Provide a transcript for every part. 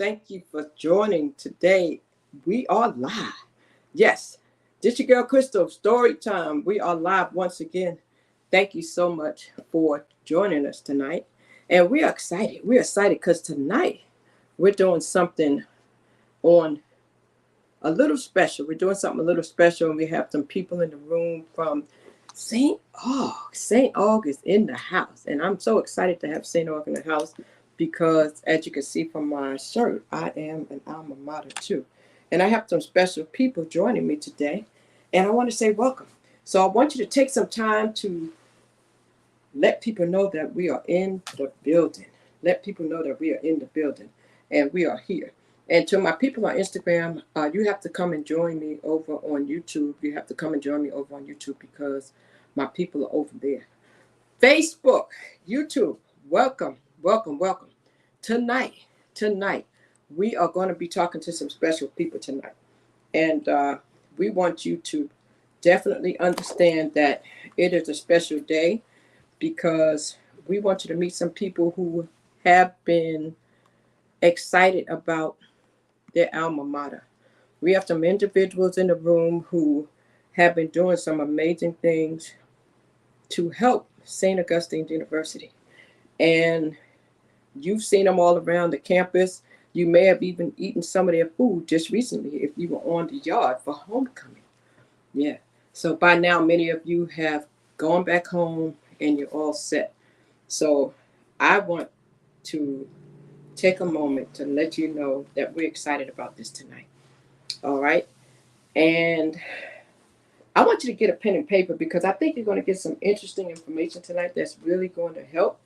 Thank you for joining today. We are live. Yes, this your girl Crystal, story time. We are live once again. Thank you so much for joining us tonight. And we are excited. We're excited because tonight we're doing something on a little special. We're doing something a little special, and we have some people in the room from St. August in the house. And I'm so excited to have St. August in the house because, as you can see from my shirt, I am an alma mater too. And I have some special people joining me today. And I want to say welcome. So I want you to take some time to let people know that we are in the building. Let people know that we are in the building and we are here. And to my people on Instagram, you have to come and join me over on YouTube. You have to come and join me over on YouTube because my people are over there. Facebook, YouTube, welcome, welcome, welcome. Tonight, we are going to be talking to some special people tonight. And we want you to definitely understand that it is a special day because we want you to meet some people who have been excited about their alma mater. We have some individuals in the room who have been doing some amazing things to help St. Augustine University. And you've seen them all around the campus. You may have even eaten some of their food just recently if you were on the yard for homecoming. Yeah. So by now, many of you have gone back home and you're all set. So I want to take a moment to let you know that we're excited about this tonight. All right. And I want you to get a pen and paper because I think you're going to get some interesting information tonight that's really going to help.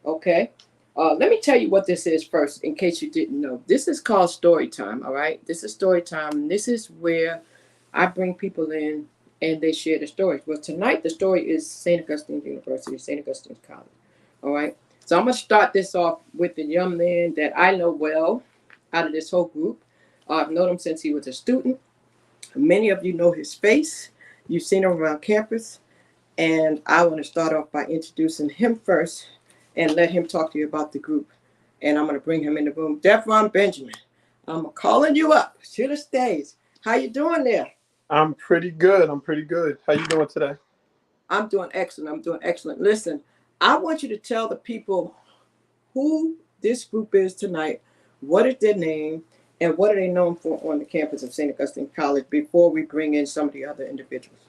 Okay. Let me tell you what this is first, in case you didn't know. This is called story time. All right. This is story time. This is where I bring people in and they share the stories. Well, tonight the story is St. Augustine University, St. Augustine's College. All right. So I'm going to start this off with the young man that I know well out of this whole group. I've known him since he was a student. Many of you know his face. You've seen him around campus. And I want to start off by introducing him first and let him talk to you about the group. And I'm going to bring him in the room. Devron Benjamin, I'm calling you up to the stage. How you doing there? I'm pretty good. How you doing today? I'm doing excellent. Listen, I want you to tell the people who this group is tonight, what is their name, and what are they known for on the campus of St. Augustine College before we bring in some of the other individuals.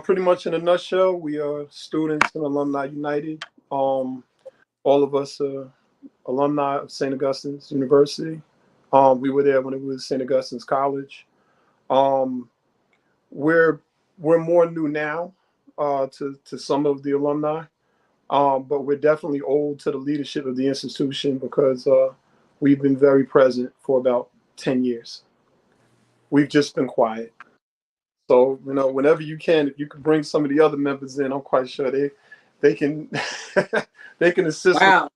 Pretty much in a nutshell, we are students in Alumni United. All of us are alumni of St. Augustine's University. We were there when it was St. Augustine's College. We're more new now to some of the alumni, but we're definitely old to the leadership of the institution because we've been very present for about 10 years. We've just been quiet. So, whenever you can, if you can bring some of the other members in, I'm quite sure they can they can assist. Wow.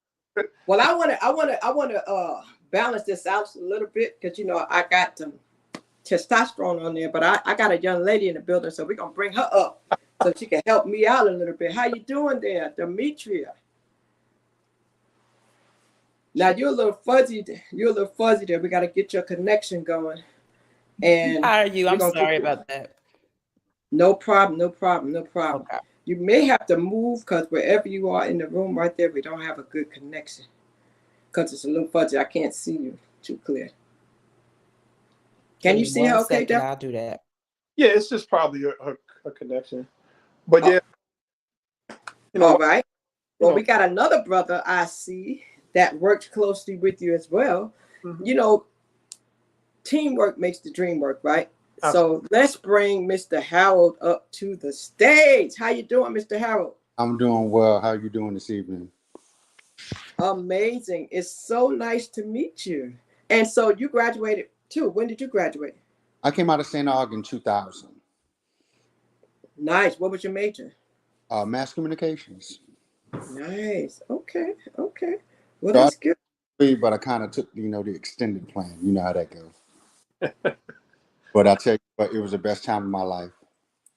Well, I want to balance this out a little bit because I got some testosterone on there, but I got a young lady in the building, so we're gonna bring her up so she can help me out a little bit. How you doing there, Demetria? Now you're a little fuzzy there. We got to get your connection going. And how are you? I'm sorry about that. No problem. Okay. You may have to move because wherever you are in the room right there, we don't have a good connection because it's a little fuzzy. I can't see you too clear. Can you see her okay, Deb? I'll do that. Yeah, it's just probably a connection. But yeah. All right. Well, we got another brother I see that works closely with you as well. Mm-hmm. Teamwork makes the dream work, right? So let's bring Mr. Harold up to the stage. How you doing, Mr. Harold? I'm doing well. How are you doing this evening? Amazing. It's so nice to meet you. And so you graduated too. When did you graduate? I came out of St. Aug in 2000. Nice. What was your major? Mass communications. Nice. Okay. Well, that's good. But I kind of took, the extended plan. You know how that goes. But I tell you what, it was the best time of my life.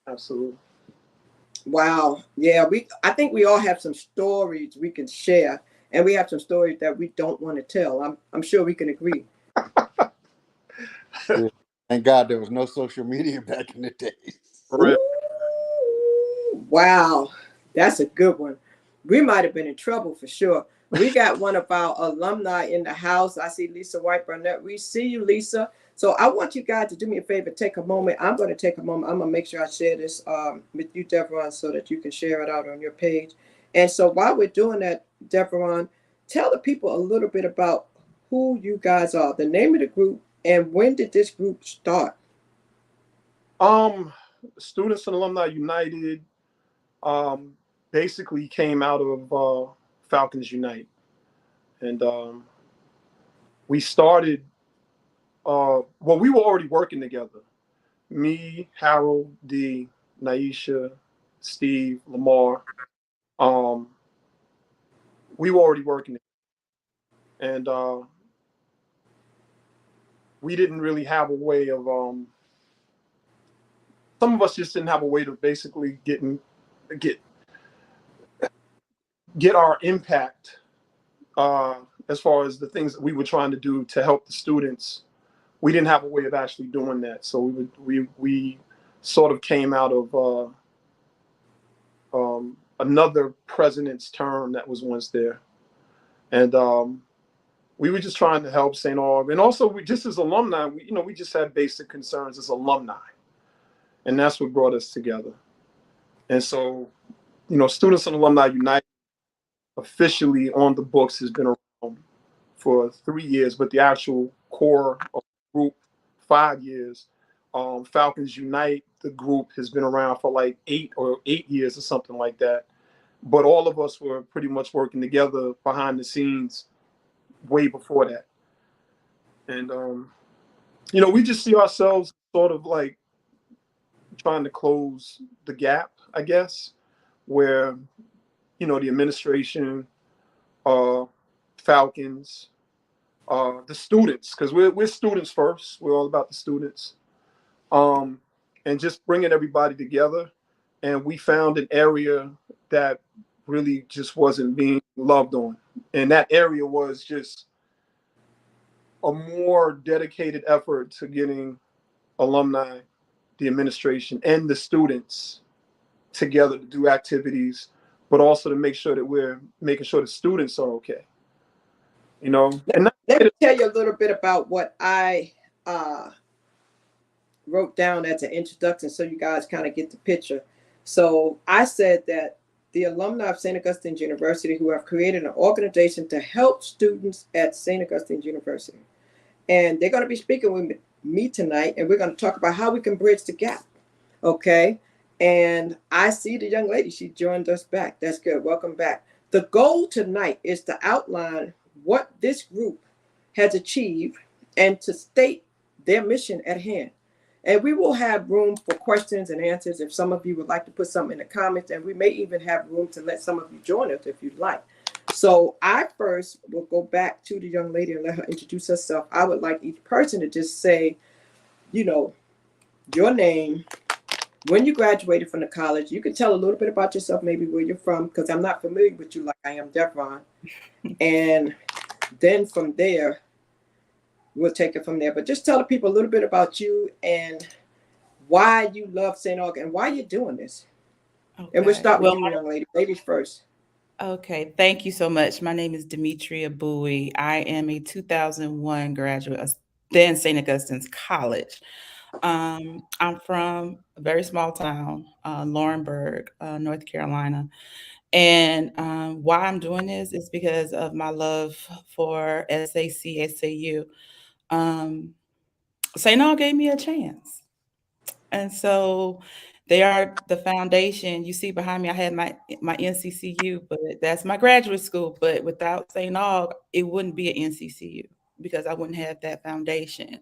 Absolutely. Wow. Yeah, I think we all have some stories we can share. and we have some stories that we don't want to tell. I'm sure we can agree. Yeah. Thank God there was no social media back in the day. Right. Ooh, wow, that's a good one. We might have been in trouble for sure. We got one of our alumni in the house. I see Lisa White Burnett. We see you, Lisa. So I want you guys to do me a favor, take a moment. I'm going to take a moment. I'm going to make sure I share this with you, Deveron, so that you can share it out on your page. And so while we're doing that, Deveron, tell the people a little bit about who you guys are, the name of the group, and when did this group start? Students and Alumni United basically came out of Falcons Unite. And we started, well, we were already working together. Me, Harold, D, Naisha, Steve, Lamar. We were already working together. And we didn't really have a way of, some of us just didn't have a way to basically get our impact as far as the things that we were trying to do to help the students. We didn't have a way of actually doing that, so we sort of came out of another president's term that was once there, and we were just trying to help St. Aug, and also we just as alumni, we just had basic concerns as alumni, and that's what brought us together. And so, Students and Alumni United officially on the books has been around for 3 years, but the actual core of the group, 5 years. Falcons Unite, the group, has been around for like 8 years or something like that. But all of us were pretty much working together behind the scenes way before that. And, we just see ourselves sort of like trying to close the gap, I guess, where, the administration, Falcons, the students, because we're students first. We're all about the students, and just bringing everybody together. And we found an area that really just wasn't being loved on, and that area was just a more dedicated effort to getting alumni, the administration, and the students together to do activities, but also to make sure that we're making sure the students are okay. And Let me tell you a little bit about what I wrote down as an introduction so you guys kind of get the picture. So I said that the alumni of St. Augustine's University who have created an organization to help students at St. Augustine's University. And they're going to be speaking with me tonight, and we're going to talk about how we can bridge the gap. Okay. And I see the young lady, she joined us back. That's good. Welcome back. The goal tonight is to outline what this group has achieved and to state their mission at hand. And we will have room for questions and answers if some of you would like to put something in the comments, and we may even have room to let some of you join us if you'd like. So I first will go back to the young lady and let her introduce herself. I would like each person to just say, your name, when you graduated from the college. You can tell a little bit about yourself, maybe where you're from, because I'm not familiar with you like I am Deveron. And then from there, we'll take it from there. But just tell the people a little bit about you and why you love St. Aug and why you're doing this. Okay. And we'll start with you, young lady. Ladies first. Okay. Thank you so much. My name is Demetria Bowie. I am a 2001 graduate of then St. Augustine's College. I'm from a very small town, Laurinburg, North Carolina. And why I'm doing this is because of my love for SAC, SAU. St. Aug gave me a chance. And so they are the foundation. You see behind me, I had my NCCU, but that's my graduate school. But without St. Aug, it wouldn't be an NCCU because I wouldn't have that foundation.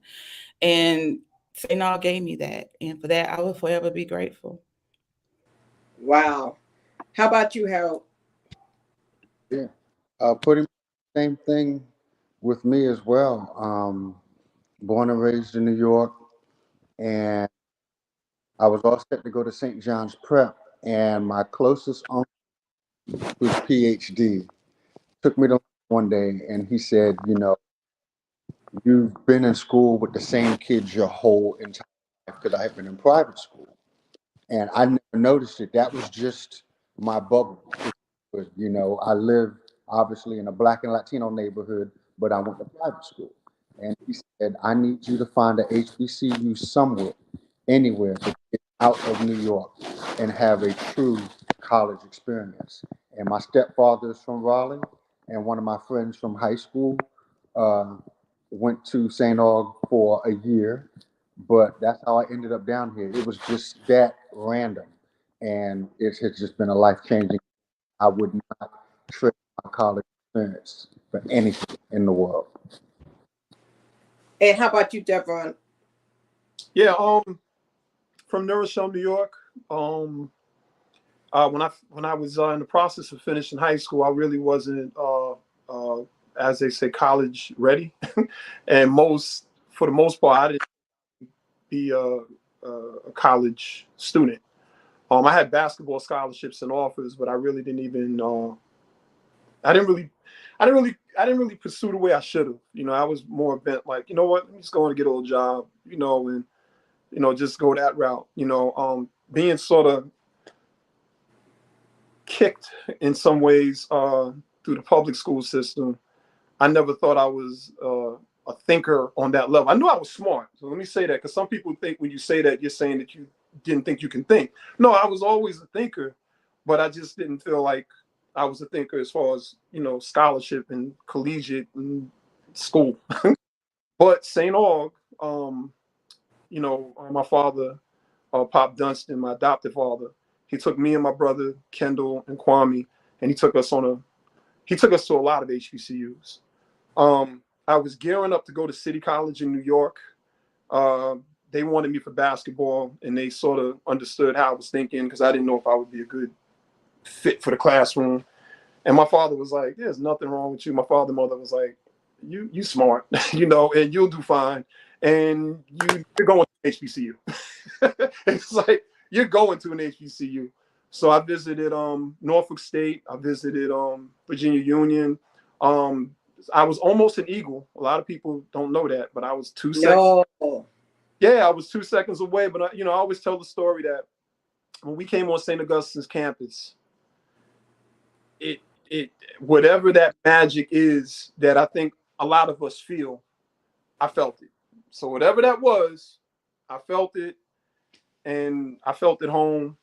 And St. Aug gave me that. And for that, I will forever be grateful. Wow. How about you, Harold? Yeah. Pretty much the same thing with me as well. Born and raised in New York, and I was all set to go to St. John's Prep, and my closest uncle, who's PhD, took me to one day, and he said, you know, you've been in school with the same kids your whole entire life, because I had been in private school. And I never noticed it. That was just my bubble. But, you know, I lived obviously in a Black and Latino neighborhood, but I went to private school. And he said, I need you to find a HBCU somewhere, anywhere, to get out of New York and have a true college experience. And my stepfather is from Raleigh, and one of my friends from high school uh, went to St. Aug for a year, but that's how I ended up down here. It was just that random, and it has just been a life changing. I would not trade my college experience for anything in the world. And how about you, Devon? Yeah, from New Rochelle, New York. When I was in the process of finishing high school, I really wasn't, as they say, college ready, and for the most part, I didn't be a college student. I had basketball scholarships and offers, but I really didn't even. I didn't really pursue the way I should have. You know, I was more bent like, you know what, let me just go and get a little job, you know, and just go that route. You know, being sort of kicked in some ways through the public school system. I never thought I was a thinker on that level. I knew I was smart. So let me say that, because some people think when you say that, you're saying that you didn't think you can think. No, I was always a thinker, but I just didn't feel like I was a thinker as far as, you know, scholarship and collegiate and school. But St. Aug, you know, my father, Pop Dunstan, my adoptive father, he took me and my brother Kendall and Kwame, and he took us to a lot of HBCUs. I was gearing up to go to City College in New York. They wanted me for basketball, and they sort of understood how I was thinking, because I didn't know if I would be a good fit for the classroom. And my father was like, "There's nothing wrong with you." My father and mother was like, "You smart, you know, and you'll do fine, and you're going to HBCU." It's like, you're going to an HBCU. So I visited Norfolk State. I visited Virginia Union. I was almost an Eagle. A lot of people don't know that, but I was 2 seconds. No. Yeah, I was 2 seconds away. But I always tell the story that when we came on St. Augustine's campus, it whatever that magic is that I think a lot of us feel, I felt it. So whatever that was, I felt it, and I felt at home,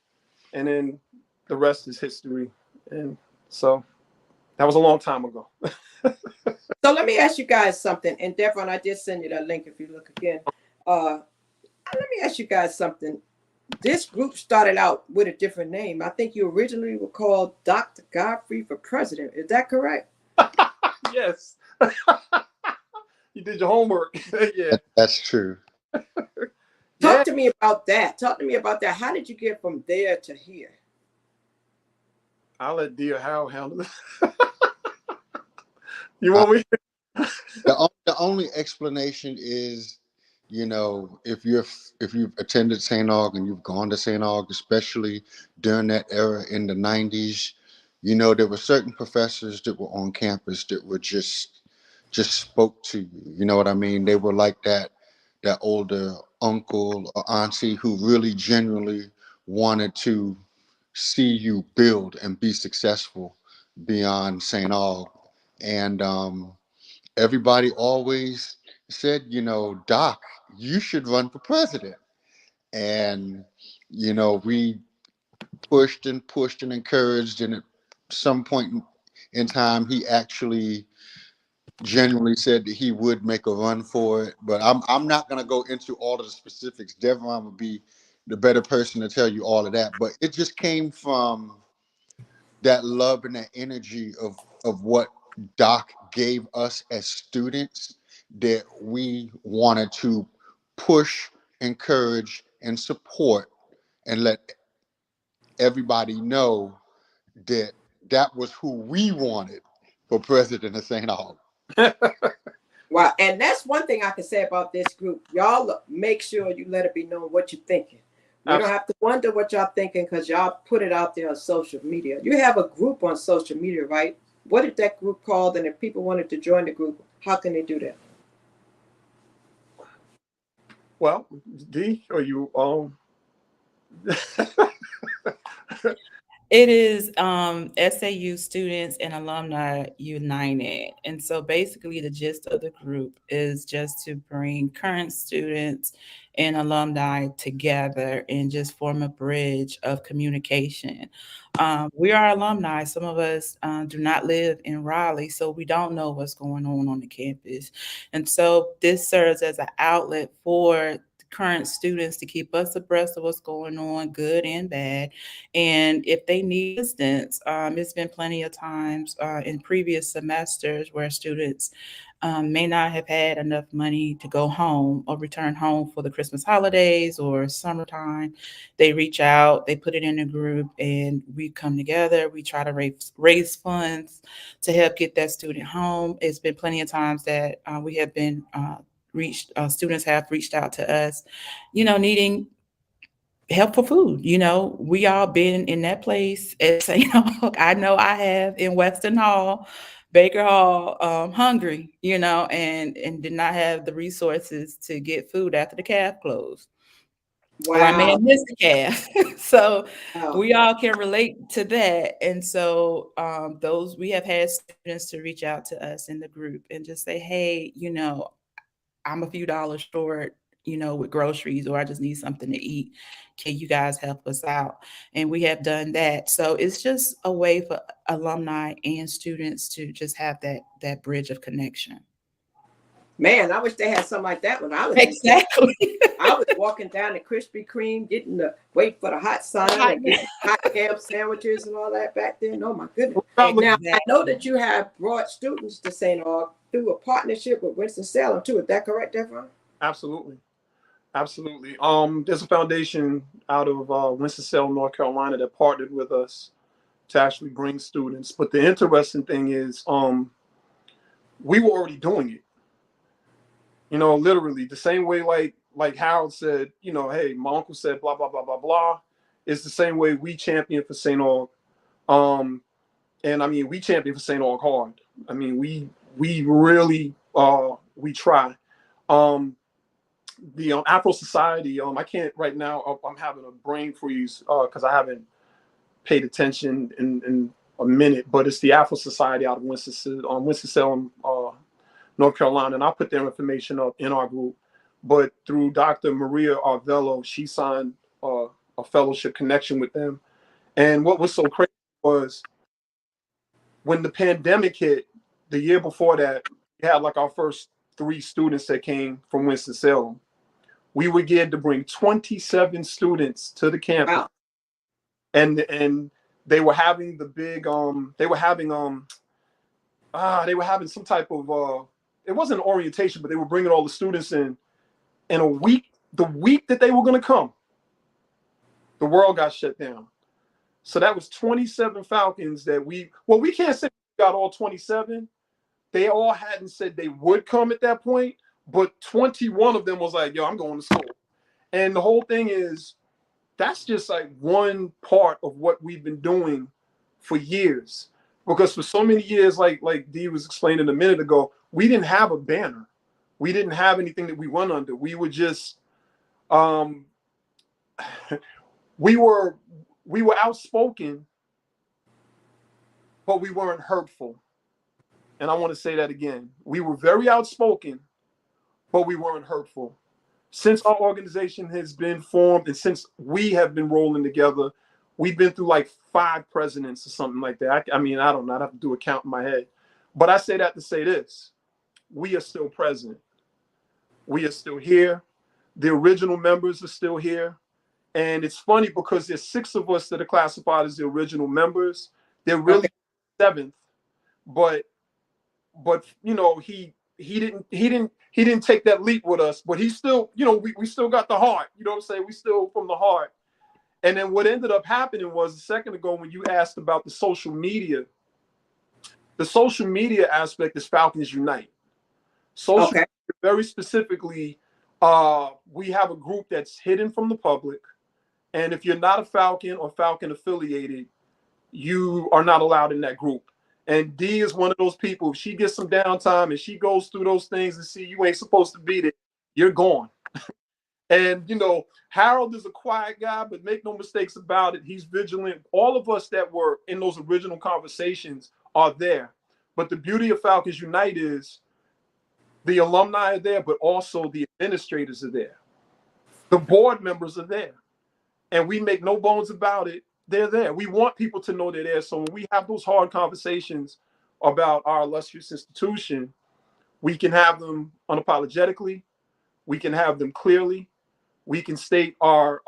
and then the rest is history. And so that was a long time ago. So let me ask you guys something. And Devon, I did send you that link if you look again. Let me ask you guys something. This group started out with a different name. I think you originally were called Dr. Godfrey for President. Is that correct? Yes. You did your homework. Yeah. That's true. Talk to me about that. Talk to me about that. How did you get from there to here? I'll let Dear Hal handle it. You want me? The only explanation is, you know, if you've attended St. Aug and you've gone to St. Aug, especially during that era in the 90s, you know, there were certain professors that were on campus that were just spoke to you. You know what I mean? They were like that older uncle or auntie who really genuinely wanted to see you build and be successful beyond St. Aug. And everybody always said, you know, Doc, you should run for president. And, you know, we pushed and pushed and encouraged. And at some point in time, he actually genuinely said that he would make a run for it. But I'm not going to go into all of the specifics. Devon would be the better person to tell you all of that. But it just came from that love and that energy of what Doc gave us as students, that we wanted to push, encourage, and support, and let everybody know that that was who we wanted for president of St. Aug. Wow. And that's one thing I can say about this group. Y'all make sure you let it be known what you're thinking. We don't have to wonder what y'all thinking, because y'all put it out there on social media. You have a group on social media, right, what is that group called? And if people wanted to join the group, how can they do that? Well, D, are you It is SAU Students and Alumni United. And so basically the gist of the group is just to bring current students and alumni together and just form a bridge of communication. We are alumni. Some of us do not live in Raleigh, so we don't know what's going on the campus. And so this serves as an outlet for current students to keep us abreast of what's going on, good and bad. And if they need assistance, it's been plenty of times in previous semesters where students may not have had enough money to go home or return home for the Christmas holidays or summertime. They reach out, they put it in a group, and we come together. We try to raise funds to help get that student home. It's been plenty of times that we have been students have reached out to us, needing help for food. We all been in that place. It's, I know I have in Weston Hall, Baker Hall, hungry, and did not have the resources to get food after the calf closed. Or I may Wow. have missed the calf. So Wow. we all can relate to that. And so we have had students to reach out to us in the group and just say, hey, I'm a few dollars short, with groceries, or I just need something to eat. Can you guys help us out? And we have done that. So it's just a way for alumni and students to just have that bridge of connection. Man, I wish they had something like that when I was Exactly. I was walking down the Krispy Kreme, wait for the hot sign and getting hot ham sandwiches and all that back then. Oh my goodness. Now, I know that you have brought students to St. Aug through a partnership with Winston-Salem too. Is that correct, Devon? Absolutely. Absolutely. There's a foundation out of Winston-Salem, North Carolina that partnered with us to actually bring students. But the interesting thing is we were already doing it. Literally the same way like Harold said, hey, my uncle said blah, blah, blah, blah, blah. It's the same way we champion for St. Aug. And I mean, we champion for St. Aug hard. I mean, we really, we try. The Afro Society, I can't right now, I'm having a brain freeze because I haven't paid attention in a minute, but it's the Afro Society out of Winston-Salem, North Carolina, and I'll put their information up in our group. But through Dr. Maria Arvello, she signed a fellowship connection with them. And what was so crazy was when the pandemic hit, the year before that, we had like our first 3 students that came from Winston-Salem. We were geared to bring 27 students to the campus. Wow. And they were having the big they were having some type of it wasn't an orientation, but they were bringing all the students in a week. The week that they were going to come, the world got shut down. So that was 27 Falcons that we can't say we got all 27. They all hadn't said they would come at that point, but 21 of them was like, yo, I'm going to school. And the whole thing is, that's just like one part of what we've been doing for years. Because for so many years, like Dee was explaining a minute ago, we didn't have a banner. We didn't have anything that we run under. We were just, we were outspoken, but we weren't hurtful. And I want to say that again. We were very outspoken, but we weren't hurtful. Since our organization has been formed and since we have been rolling together, we've been through like 5 presidents or something like that. I mean, I don't know. I'd have to do a count in my head. But I say that to say this. We are still present. We are still here. The original members are still here. And it's funny because there's 6 of us that are classified as the original members. They're really 7th. But he didn't take that leap with us, but he still, we still got the heart, you know what I'm saying? We still from the heart. And then what ended up happening was a second ago when you asked about the social media aspect is Falcons Unite. Social media, very specifically, we have a group that's hidden from the public. And if you're not a Falcon or Falcon affiliated, you are not allowed in that group. And D is one of those people. If she gets some downtime and she goes through those things and see you ain't supposed to be there, you're gone. And, you know, Harold is a quiet guy, but make no mistakes about it. He's vigilant. All of us that were in those original conversations are there. But the beauty of Falcons Unite is the alumni are there, but also the administrators are there. The board members are there. And we make no bones about it. They're there. We want people to know they're there. So when we have those hard conversations about our illustrious institution, we can have them unapologetically. We can have them clearly. We can state our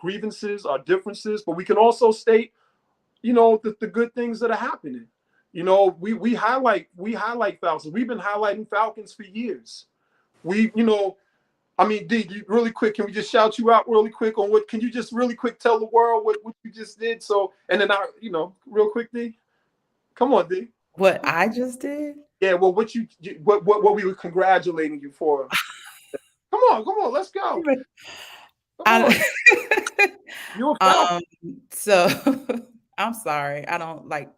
grievances, our differences, but we can also state, you know, the good things that are happening. You know, we highlight Falcons. We've been highlighting Falcons for years. You know, I mean, D, really quick, can we just shout you out really quick on what? Can you just really quick tell the world what you just did? So, and then you know, real quick, D, come on, D. What I just did? Yeah, well, what we were congratulating you for. Come on, let's go. Come on, you're a Falcon. So I'm sorry. I don't like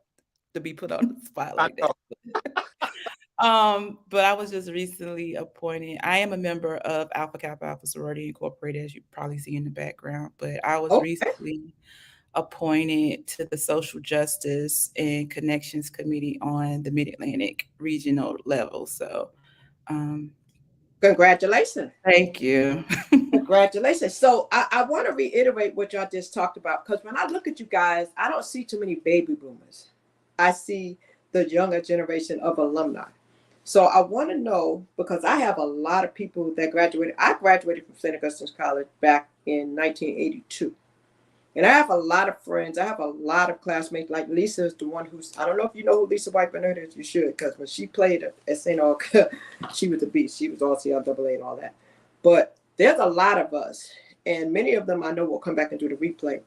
to be put on the spot like that. But I was just recently appointed. I am a member of Alpha Kappa Alpha Sorority Incorporated, as you probably see in the background. But I was recently appointed to the Social Justice and Connections Committee on the Mid-Atlantic regional level. So, Congratulations. thank you. Congratulations. So I want to reiterate what y'all just talked about, because when I look at you guys, I don't see too many baby boomers. I see the younger generation of alumni. So I want to know, because I have a lot of people that graduated. I graduated from St. Augustine's College back in 1982. And I have a lot of friends. I have a lot of classmates. Like Lisa is the one who's, I don't know if you know who Lisa White Bernard is. You should, because when she played at St. Aug, she was a beast. She was all CLAA and all that. But there's a lot of us, and many of them I know will come back and do the replay.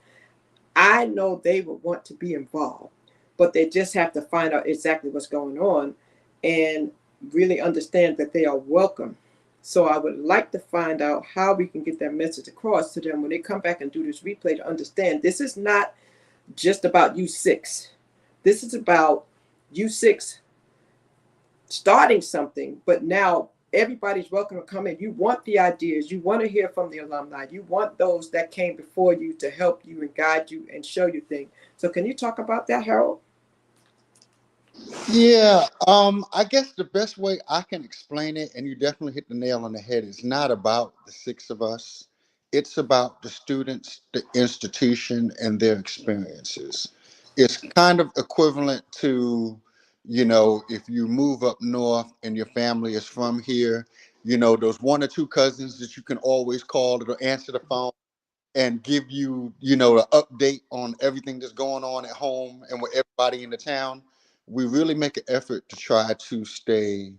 I know they would want to be involved, but they just have to find out exactly what's going on and really understand that they are welcome. So I would like to find out how we can get that message across to them when they come back and do this replay, to understand this is not just about U6. This is about U6 starting something, but now everybody's welcome to come in. You want the ideas. You want to hear from the alumni. You want those that came before you to help you and guide you and show you things. So can you talk about that, Harold? Yeah, I guess the best way I can explain it, and you definitely hit the nail on the head, is not about the six of us. It's about the students, the institution, and their experiences. It's kind of equivalent to, you know, if you move up north and your family is from here, you know, those one or two cousins that you can always call that'll answer the phone and give you, you know, the update on everything that's going on at home and with everybody in the town. We really make an effort to try to stay,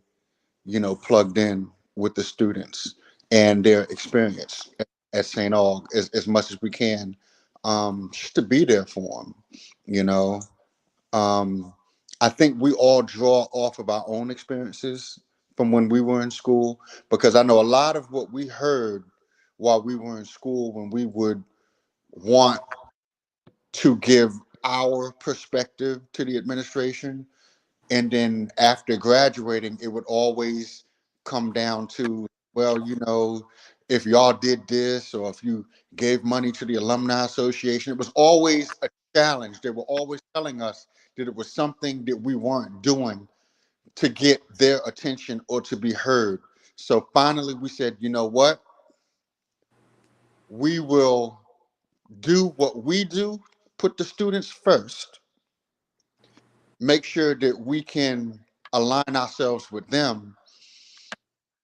you know, plugged in with the students and their experience at St. Aug as much as we can, just to be there for them, you know. I think we all draw off of our own experiences from when we were in school, because I know a lot of what we heard while we were in school, when we would want to give our perspective to the administration, and then after graduating, it would always come down to, well, you know, if y'all did this, or if you gave money to the alumni association, it was always a challenge. They were always telling us that it was something that we weren't doing to get their attention or to be heard. So finally we said, you know what, we will do what we do, put the students first, make sure that we can align ourselves with them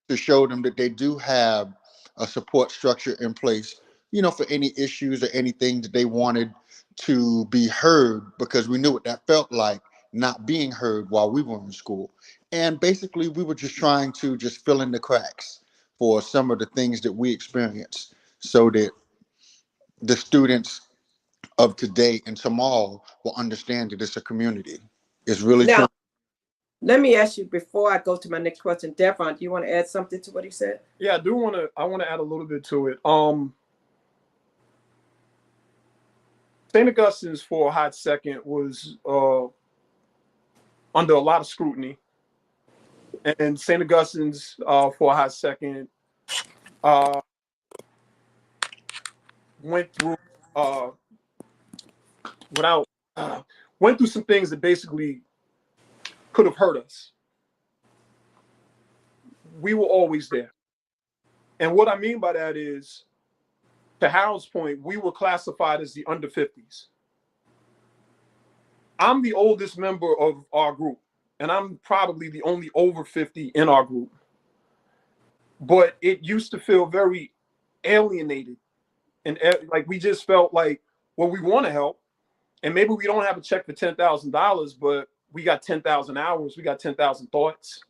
to show them that they do have a support structure in place, you know, for any issues or anything that they wanted to be heard, because we knew what that felt like, not being heard while we were in school. And basically we were just trying to just fill in the cracks for some of the things that we experienced, so that the students of today and tomorrow will understand that it's a community. It's really Now, true. let me ask you before I go to my next question, Devon, do you want to add something to what he said? Yeah, I want to add a little bit to it. St. Augustine's for a hot second was under a lot of scrutiny. And St. Augustine's, for a hot second, went through went through some things that basically could have hurt us. We were always there. And what I mean by that is, to Harold's point, we were classified as the under 50s. I'm the oldest member of our group, and I'm probably the only over 50 in our group. But it used to feel very alienated. And like we just felt like, well, we want to help. And maybe we don't have a check for $10,000, but we got 10,000 hours. We got 10,000 thoughts.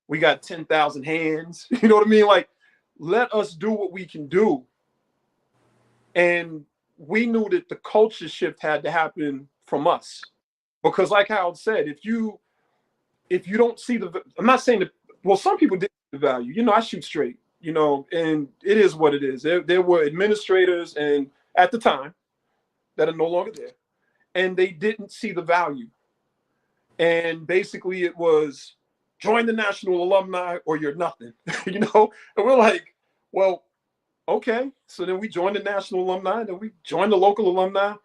We got 10,000 hands. You know what I mean? Like, let us do what we can do. And we knew that the culture shift had to happen from us. Because like Harold said, if you don't see I'm not saying that, well, some people did see the value. You know, I shoot straight, you know, and it is what it is. There were administrators and at the time that are no longer there, and they didn't see the value. And basically it was join the National Alumni or you're nothing, you know? And we're like, well, okay. So then we joined the National Alumni, then we joined the local alumni.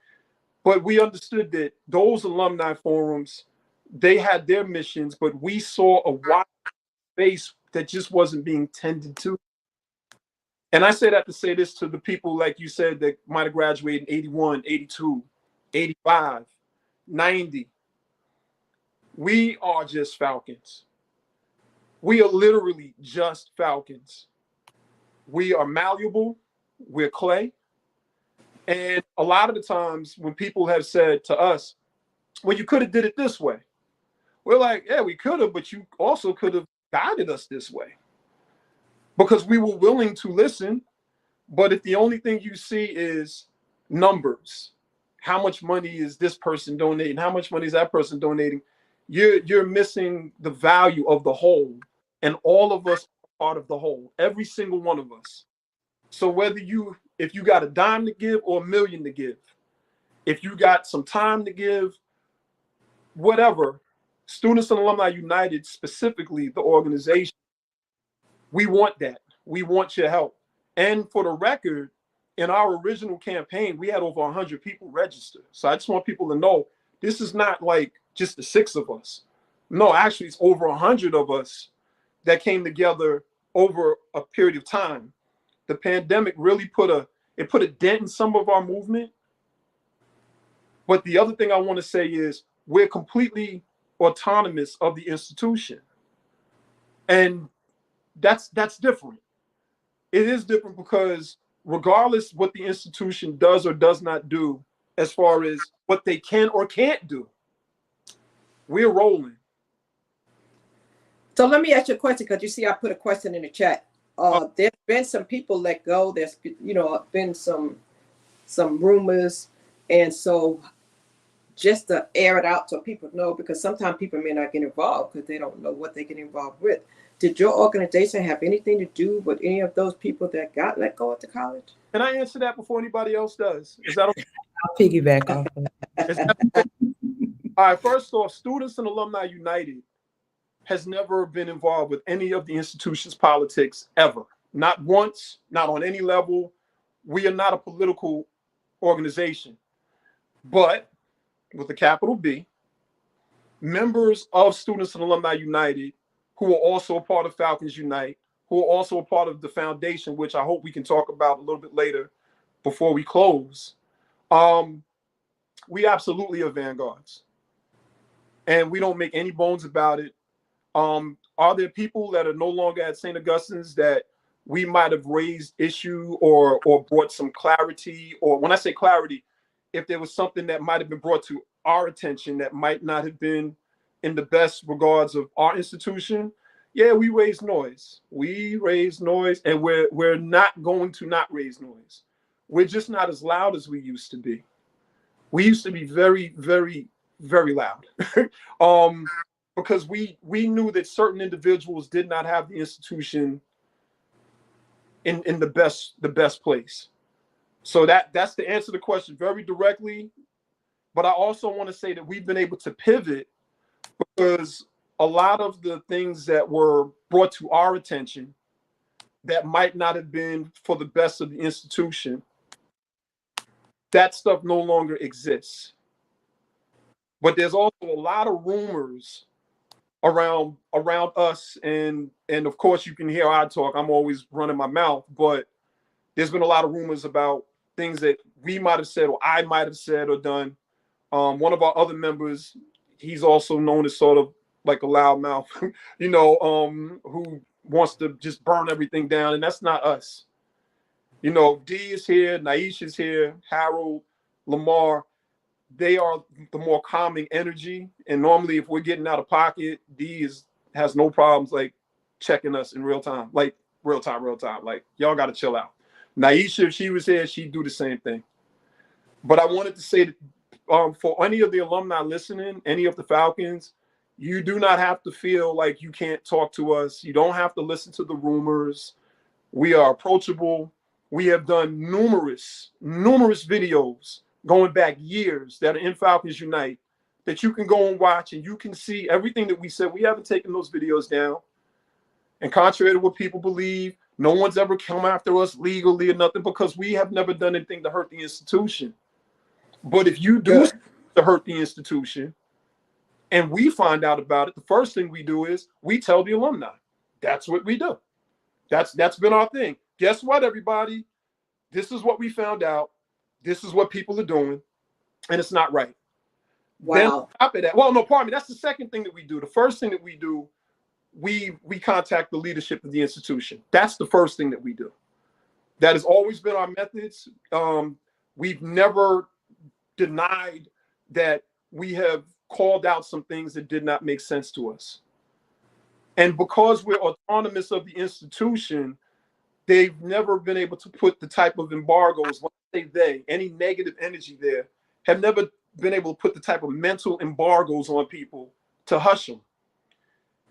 But we understood that those alumni forums, they had their missions, but we saw a wide space that just wasn't being tended to. And I say that to say this to the people, like you said, that might have graduated in 81, 82, 85, 90. We are just Falcons. We are literally just Falcons. We are malleable. We're clay. And a lot of the times when people have said to us, well, you could have did it this way. We're like, yeah, we could have, but you also could have guided us this way. Because we were willing to listen. But if the only thing you see is numbers, how much money is this person donating? How much money is that person donating? You're missing the value of the whole. And all of us are part of the whole, every single one of us. So if you got a dime to give or $1 million to give, if you got some time to give, whatever, Students and Alumni United, specifically the organization, we want that. We want your help. And for the record, in our original campaign, we had over 100 people register. So I just want people to know, this is not like just the 6 of us. No, actually, it's over 100 of us that came together over a period of time. The pandemic really put a dent in some of our movement. But the other thing I want to say is we're completely autonomous of the institution. And that's different. It is different because regardless what the institution does or does not do, as far as what they can or can't do, we're rolling. So let me ask you a question, because you see I put a question in the chat. There's been some people let go. There's been some rumors, and so just to air it out so people know, because sometimes people may not get involved because they don't know what they get involved with. Did your organization have anything to do with any of those people that got let go at the college? Can I answer that before anybody else does? Is that okay? I'll piggyback off of Okay? All right, first off, Students and Alumni United has never been involved with any of the institution's politics ever. Not once, not on any level. We are not a political organization. But with a capital B, members of Students and Alumni United, who are also a part of Falcons Unite, who are also a part of the foundation, which I hope we can talk about a little bit later before we close, we absolutely are vanguards. And we don't make any bones about it. Are there people that are no longer at St. Augustine's that we might have raised issue or brought some clarity? Or when I say clarity, if there was something that might have been brought to our attention that might not have been in the best regards of our institution, yeah, we raise noise. We raise noise, and we're not going to not raise noise. We're just not as loud as we used to be. We used to be very, very, very loud. Because we knew that certain individuals did not have the institution in the best place. So that's the answer to the question very directly. But I also want to say that we've been able to pivot because a lot of the things that were brought to our attention that might not have been for the best of the institution, that stuff no longer exists. But there's also a lot of rumors around us, and of course you can hear I talk. I'm always running my mouth, but there's been a lot of rumors about things that we might have said or I might have said or done. One of our other members, he's also known as sort of like a loudmouth, who wants to just burn everything down, and that's not us. D is here, Naisha's here, Harold, Lamar. They are the more calming energy, and normally if we're getting out of pocket, has no problems like checking us in real time, like real time. Like, y'all got to chill out. Naisha, if she was here, she'd do the same thing. But I wanted to say that for any of the alumni listening, any of the Falcons, you do not have to feel like you can't talk to us. You don't have to listen to the rumors. We are approachable. We have done numerous videos going back years that are in Falcons Unite that you can go and watch, and you can see everything that we said. We haven't taken those videos down. And contrary to what people believe, no one's ever come after us legally or nothing, because we have never done anything to hurt the institution. But if you do to hurt the institution and we find out about it, the first thing we do is we tell the alumni. That's what we do. That's been our thing. Guess what, everybody? This is what we found out. This is what people are doing, and it's not right. Wow. Then on top of that, well, no, pardon me. That's the second thing that we do. The first thing that we do, we contact the leadership of the institution. That's the first thing that we do. That has always been our methods. We've never denied that we have called out some things that did not make sense to us. And because we're autonomous of the institution, they've never been able to put the type of embargoes, when I say they, any negative energy there, have never been able to put the type of mental embargoes on people to hush them.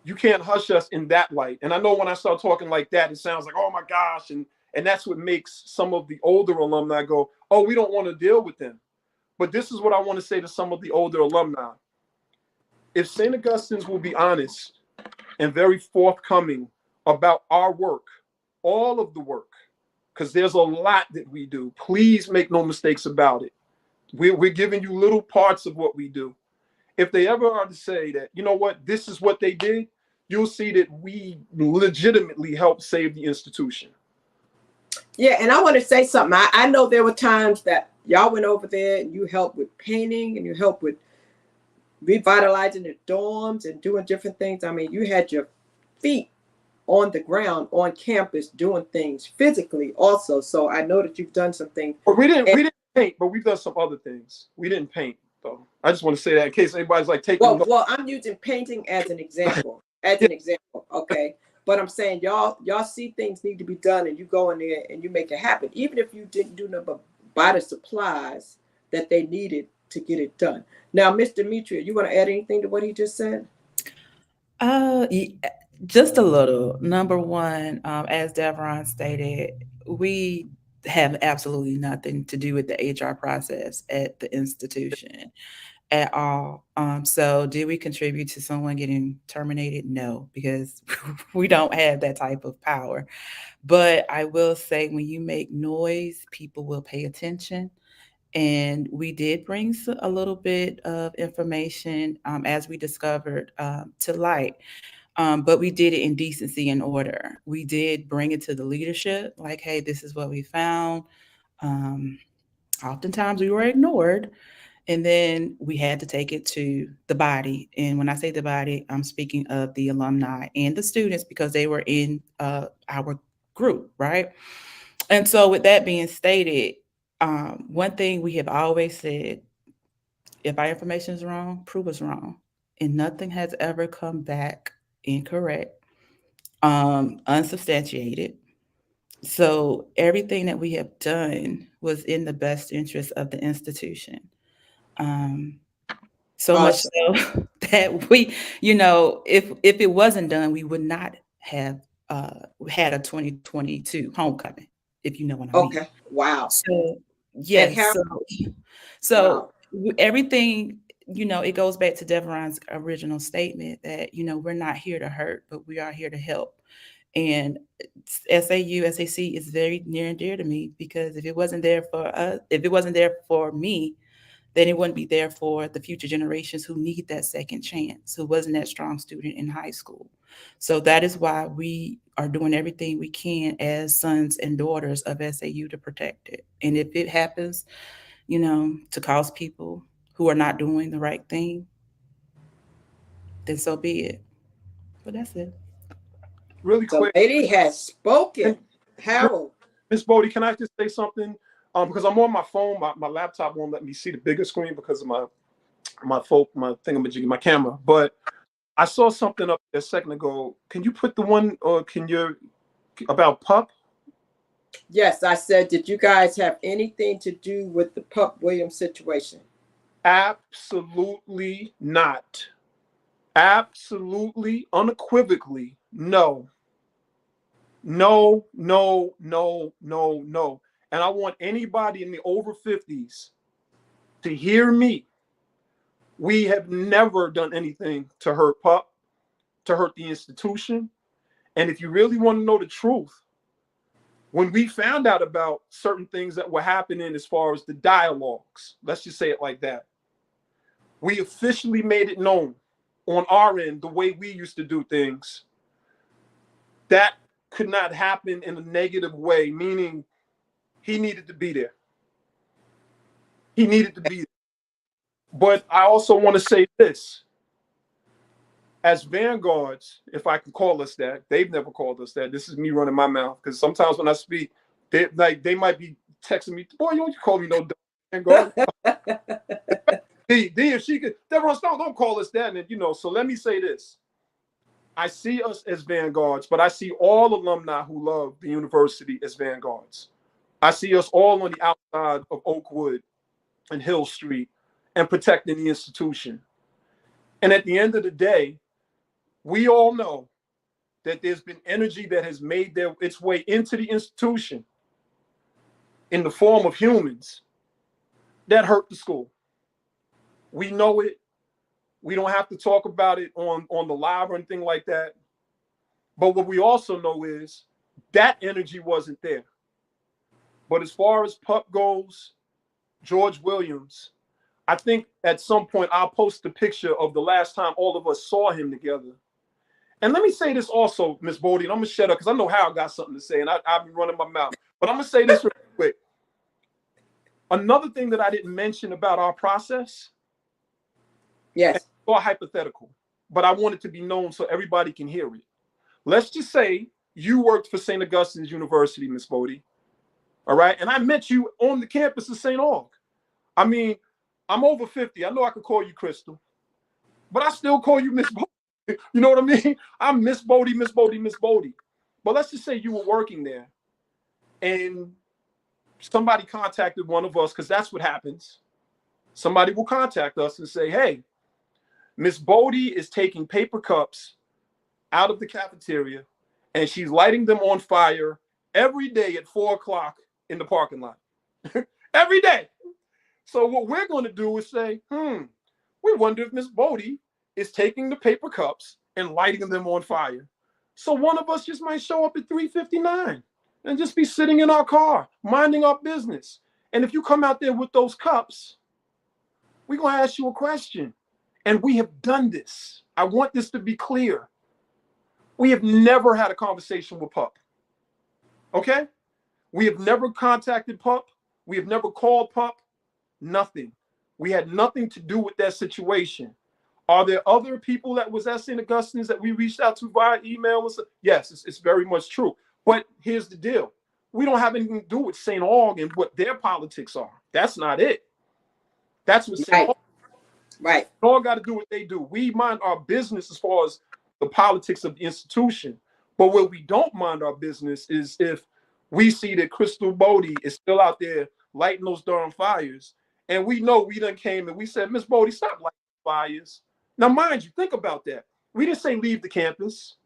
You can't hush us in that light. And I know when I start talking like that, it sounds like, oh my gosh. And that's what makes some of the older alumni go, oh, we don't want to deal with them. But this is what I want to say to some of the older alumni. If St. Augustine's will be honest and very forthcoming about our work, all of the work, because there's a lot that we do. Please make no mistakes about it. We're giving you little parts of what we do. If they ever are to say that, you know what, this is what they did, you'll see that we legitimately helped save the institution. Yeah, and I want to say something. I know there were times that y'all went over there and you helped with painting and you helped with revitalizing the dorms and doing different things. I mean, you had your feet on the ground on campus doing things physically also. So I know that you've done some things. But we didn't paint, but we've done some other things. We didn't paint though. I just want to say that in case anybody's like taking. Well, I'm using painting as an example. Okay. But I'm saying y'all see things need to be done, and you go in there and you make it happen, even if you didn't do nothing but buy the supplies that they needed to get it done. Now, Miss Demetria, you want to add anything to what he just said? Just a little. Number one, as Devron stated, we have absolutely nothing to do with the HR process at the institution at all. So did we contribute to someone getting terminated? No, because we don't have that type of power. But I will say, when you make noise, people will pay attention. And we did bring a little bit of information, as we discovered, to light. But we did it in decency and order. We did bring it to the leadership, like, hey, this is what we found. Oftentimes we were ignored. And then we had to take it to the body. And when I say the body, I'm speaking of the alumni and the students, because they were in our group, right? And so with that being stated, one thing we have always said, if our information is wrong, prove us wrong. And nothing has ever come back incorrect, unsubstantiated. So everything that we have done was in the best interest of the institution. So much so that we, if it wasn't done, we would not have had a 2022 homecoming, if you know what I mean. Okay. Wow. So yes. So everything it goes back to Deveron's original statement that, we're not here to hurt, but we are here to help. And SAC is very near and dear to me, because if it wasn't there for us, if it wasn't there for me, then it wouldn't be there for the future generations who need that second chance, who wasn't that strong student in high school. So that is why we are doing everything we can as sons and daughters of SAU to protect it. And if it happens, to cause people who are not doing the right thing, then so be it. But that's it. Really The quick, lady has spoken. Harold. Miss Bodie, can I just say something? Because I'm on my phone, my laptop won't let me see the bigger screen because of my thingamajiggy, my camera. But I saw something up there a second ago. Can you put the one, or about PUP? Yes, I said, did you guys have anything to do with the Pup Williams situation? Absolutely not. Absolutely, unequivocally, no. No, no, no, no, no. And I want anybody in the over 50s to hear me. We have never done anything to hurt PUP, to hurt the institution. And if you really want to know the truth, when we found out about certain things that were happening as far as the dialogues, let's just say it like that, we officially made it known on our end the way we used to do things. That could not happen in a negative way, meaning he needed to be there. He needed to be there. But I also want to say this. As vanguards, if I can call us that, they've never called us that. This is me running my mouth, because sometimes when I speak, they might be texting me, boy, you don't call me no vanguard. If she could, Deveron, don't call us that. And so let me say this. I see us as vanguards, but I see all alumni who love the university as vanguards. I see us all on the outside of Oakwood and Hill Street and protecting the institution. And at the end of the day, we all know that there's been energy that has made its way into the institution in the form of humans that hurt the school. We know it. We don't have to talk about it on the live or anything like that. But what we also know is that energy wasn't there. But as far as PUP goes, George Williams, I think at some point I'll post a picture of the last time all of us saw him together. And let me say this also, Miss Bodie, and I'm going to shut up because I know Harold got something to say, and I've been running my mouth. But I'm going to say this real quick. Another thing that I didn't mention about our process, yes, it's all hypothetical, but I want it to be known so everybody can hear it. Let's just say you worked for St. Augustine's University, Miss Bodie, all right? And I met you on the campus of St. Aug. I mean, I'm over 50. I know I could call you Crystal, but I still call you Miss Bodie. You know what I mean? I'm Miss Bodie, Miss Bodie, Miss Bodie. But let's just say you were working there and somebody contacted one of us, because that's what happens. Somebody will contact us and say, hey, Miss Bodie is taking paper cups out of the cafeteria and she's lighting them on fire every day at 4 o'clock in the parking lot. Every day. So what we're going to do is say, we wonder if Miss Bodie is taking the paper cups and lighting them on fire. So one of us just might show up at 3:59 and just be sitting in our car, minding our business. And if you come out there with those cups, we're going to ask you a question. And we have done this. I want this to be clear. We have never had a conversation with PUP. Okay? We have never contacted PUP. We have never called PUP. Nothing. We had nothing to do with that situation. Are there other people that was at St. Augustine's that we reached out to via email? Yes, it's very much true. But here's the deal. We don't have anything to do with St. Aug and what their politics are. That's not it. That's what St. Aug. Right. All got to do what they do. We mind our business as far as the politics of the institution. But where we don't mind our business is if we see that Crystal Bodie is still out there lighting those darn fires. And we know we done came and we said, Miss Bodie, stop lighting fires. Now, mind you, think about that. We didn't say leave the campus.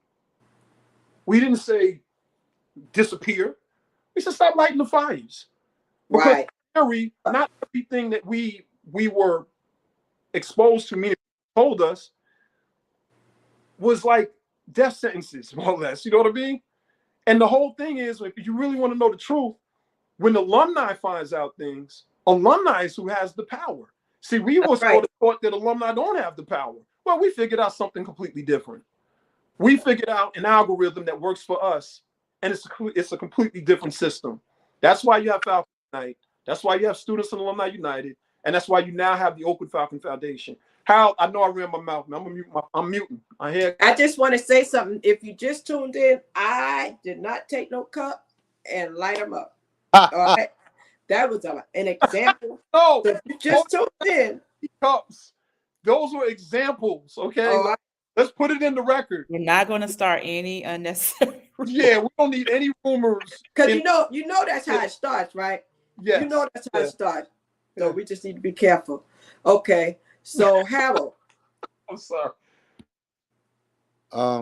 We didn't say disappear. We said stop lighting the fires. Because right. not everything that we were exposed to, meaning told us, was like death sentences, more or less. You know what I mean? And the whole thing is, if you really want to know the truth, when alumni finds out things, alumni is who has the power. See, we were Right. taught that alumni don't have the power. Well, we figured out something completely different. We figured out an algorithm that works for us, and it's a completely different system. That's why you have Falcons Unite. That's why you have Students and Alumni United, and that's why you now have the Oakland Falcon Foundation. Harold, I know I ran my mouth. I'm muting. I just want to say something. If you just tuned in, I did not take no cup and light them up. All right, that was an example. No, so if you just tuned in, cups. Those were examples. Okay, all right. let's put it in the record. We're not going to start any unnecessary. Yeah, we don't need any rumors. Because you know that's how it starts, right? Yes. You know that's how it starts. So we just need to be careful. Okay, so Harold. I'm sorry.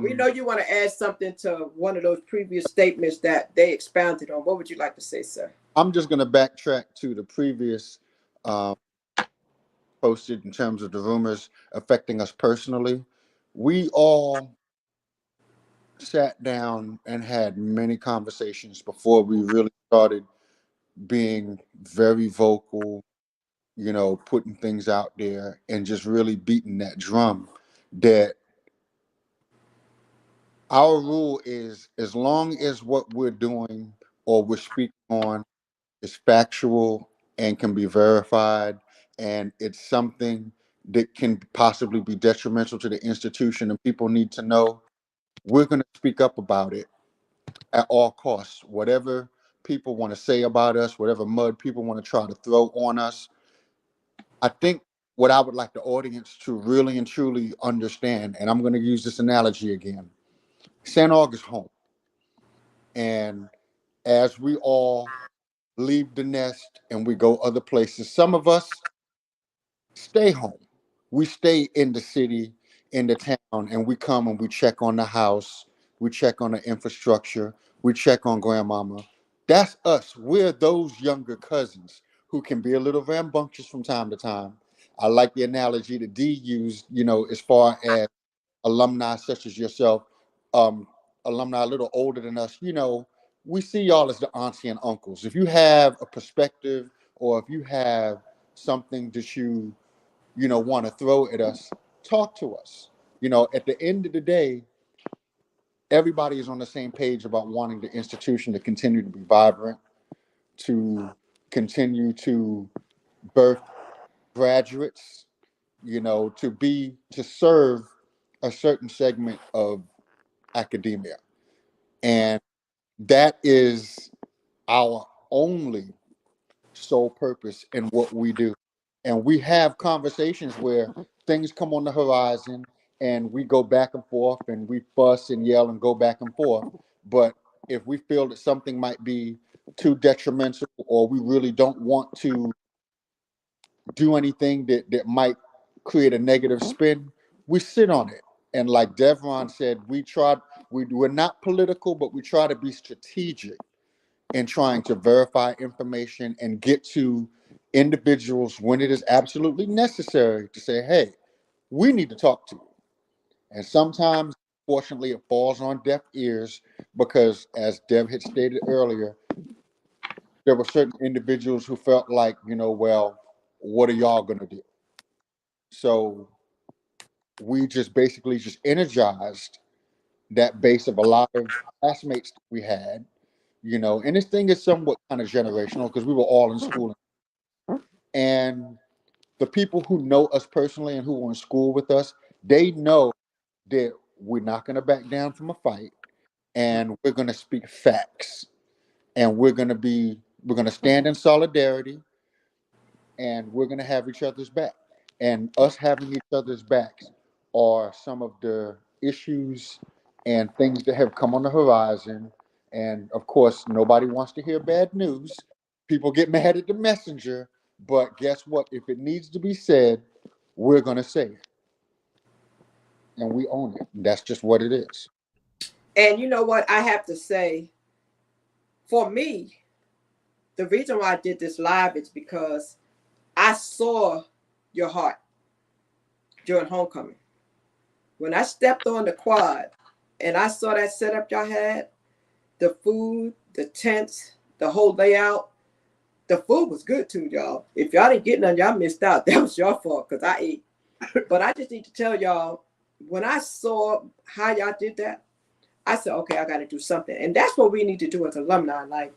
We know you want to add something to one of those previous statements that they expounded on. What would you like to say, sir? I'm just going to backtrack to the previous posted in terms of the rumors affecting us personally. We all sat down and had many conversations before we really started being very vocal, you know, putting things out there and just really beating that drum that our rule is, as long as what we're doing or we're speaking on is factual and can be verified, and it's something that can possibly be detrimental to the institution and people need to know, we're going to speak up about it at all costs. Whatever people want to say about us, whatever mud people want to try to throw on us, I think what I would like the audience to really and truly understand, and I'm going to use this analogy again, St. August home. And as we all leave the nest and we go other places, some of us stay home. We stay in the city, in the town, and we come and we check on the house, we check on the infrastructure, we check on grandmama. That's us. We're those younger cousins who can be a little rambunctious from time to time. I like the analogy that Dee used, you know, as far as alumni such as yourself, um, alumni a little older than us, you know, we see y'all as the auntie and uncles. If you have a perspective or if you have something that you know, want to throw at us, talk to us. You know, at the end of the day, everybody is on the same page about wanting the institution to continue to be vibrant, to continue to birth graduates, you know, to serve a certain segment of academia. And that is our only sole purpose in what we do. And we have conversations where things come on the horizon and we go back and forth and we fuss and yell and go back and forth. But if we feel that something might be too detrimental or we really don't want to do anything that might create a negative spin, we sit on it. And like Devron said, we're not political, but we try to be strategic in trying to verify information and get to individuals when it is absolutely necessary to say, hey, we need to talk to you. And sometimes, fortunately, it falls on deaf ears because, as Dev had stated earlier, there were certain individuals who felt like, you know, well, what are y'all going to do? So we just basically just energized that base of a lot of classmates that we had, you know, and this thing is somewhat kind of generational because we were all in school. And the people who know us personally and who were in school with us, they know that we're not going to back down from a fight and we're going to speak facts and we're going to stand in solidarity and we're going to have each other's back. And us having each other's backs are some of the issues and things that have come on the horizon. And of course, nobody wants to hear bad news. People get mad at the messenger, but guess what? If it needs to be said, we're going to say it. And we own it. That's just what it is. And you know what I have to say? For me, the reason why I did this live is because I saw your heart. during homecoming. When I stepped on the quad and I saw that setup y'all had, the food, the tents, the whole layout, the food was good too, y'all. If y'all didn't get none, y'all missed out. That was your fault because I ate. But I just need to tell y'all, when I saw how y'all did that, I said, okay, I got to do something. And that's what we need to do as alumni. Like,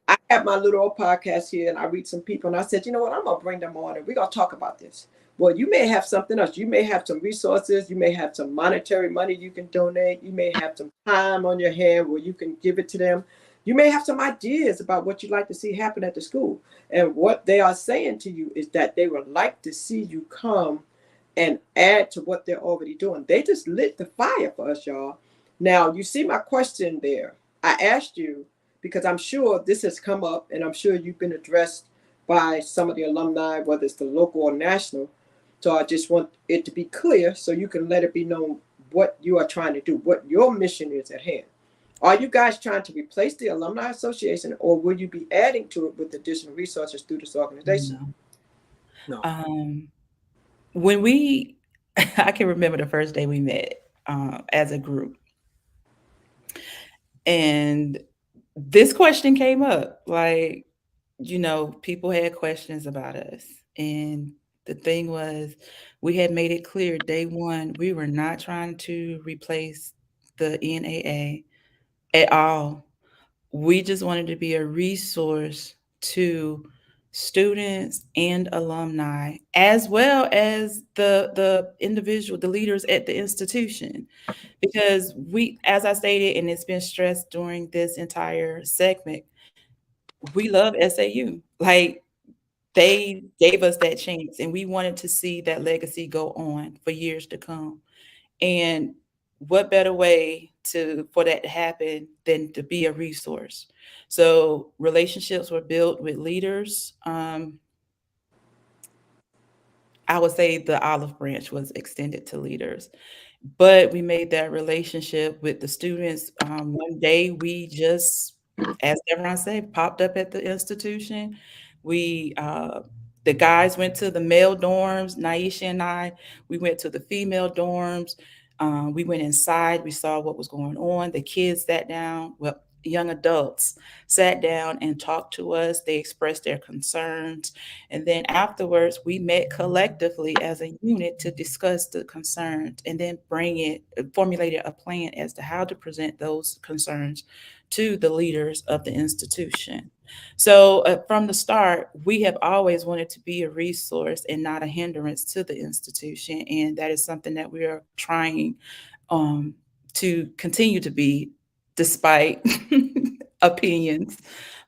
I have my little old podcast here and I read some people and I said, you know what, I'm going to bring them on and we're going to talk about this. Well, you may have something else. You may have some resources. You may have some monetary money you can donate. You may have some time on your hand where you can give it to them. You may have some ideas about what you'd like to see happen at the school. And what they are saying to you is that they would like to see you come and add to what they're already doing. They just lit the fire for us, y'all. Now, you see my question there. I asked you, because I'm sure this has come up and I'm sure you've been addressed by some of the alumni, whether it's the local or national. So I just want it to be clear so you can let it be known what you are trying to do, what your mission is at hand. Are you guys trying to replace the Alumni Association or will you be adding to it with additional resources through this organization? No. When we, I can remember the first day we met as a group. And this question came up, like, people had questions about us. And the thing was, we had made it clear day one, we were not trying to replace the NAA at all. We just wanted to be a resource to students and alumni, as well as the leaders at the institution. Because we, as I stated, and it's been stressed during this entire segment, we love SAU. Like, they gave us that chance and we wanted to see that legacy go on for years to come. And what better way for that to happen than to be a resource? So relationships were built with leaders. I would say the olive branch was extended to leaders, but we made that relationship with the students. One day we just, as everyone said, popped up at the institution. We, the guys went to the male dorms, Naisha and I, we went to the female dorms. We went inside, we saw what was going on. The kids sat down, well, young adults sat down and talked to us. They expressed their concerns. And then afterwards, we met collectively as a unit to discuss the concerns and then formulated a plan as to how to present those concerns to the leaders of the institution. So from the start, we have always wanted to be a resource and not a hindrance to the institution. And that is something that we are trying to continue to be, despite opinions.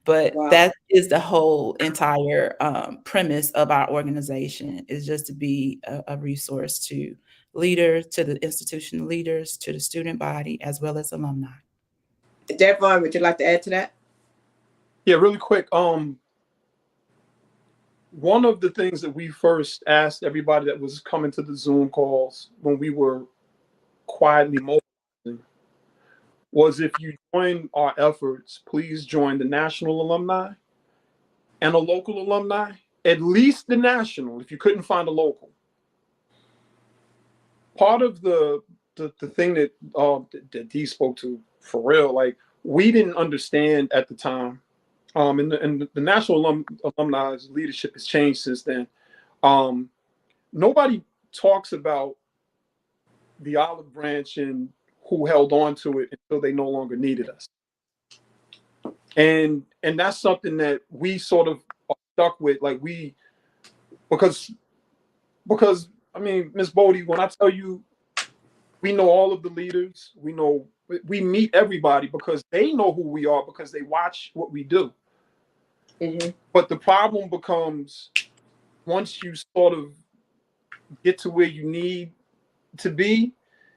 But Wow. that is the whole entire premise of our organization, is just to be a resource to leaders, to the institution leaders, to the student body, as well as alumni. Devon, would you like to add to that? Yeah, really quick. One of the things that we first asked everybody that was coming to the Zoom calls when we were quietly mobilizing was, if you join our efforts, please join the national alumni and a local alumni, at least the national, if you couldn't find a local. Part of the thing that Dee spoke to, for real, like, we didn't understand at the time, and the national alumni's leadership has changed since then. Nobody talks about the olive branch and who held on to it until they no longer needed us. And that's something that we sort of are stuck with, like, because I mean, Ms. Bodie, when I tell you, we know all of the leaders, we meet everybody because they know who we are, because they watch what we do. Mm-hmm. But the problem becomes, once you sort of get to where you need to be,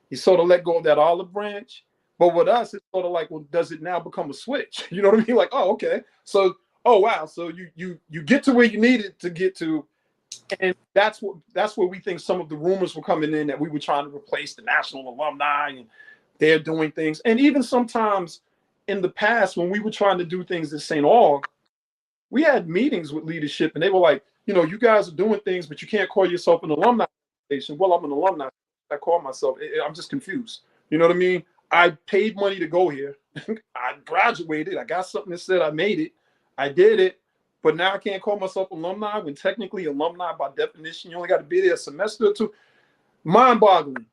you sort of let go of that olive branch. But with us, it's sort of like, well, does it now become a switch? You know what I mean? Like, oh, okay. So, oh, wow. So you get to where you needed to get to. And that's where we think some of the rumors were coming in, that we were trying to replace the national alumni and they're doing things. And even sometimes in the past, when we were trying to do things at St. Aug, we had meetings with leadership and they were like, you guys are doing things, but you can't call yourself an alumni organization. Well, I'm an alumni. I call myself. I'm just confused. You know what I mean? I paid money to go here. I graduated. I got something that said I made it. I did it. But now I can't call myself alumni when technically alumni, by definition, you only got to be there a semester or two. Mind-boggling.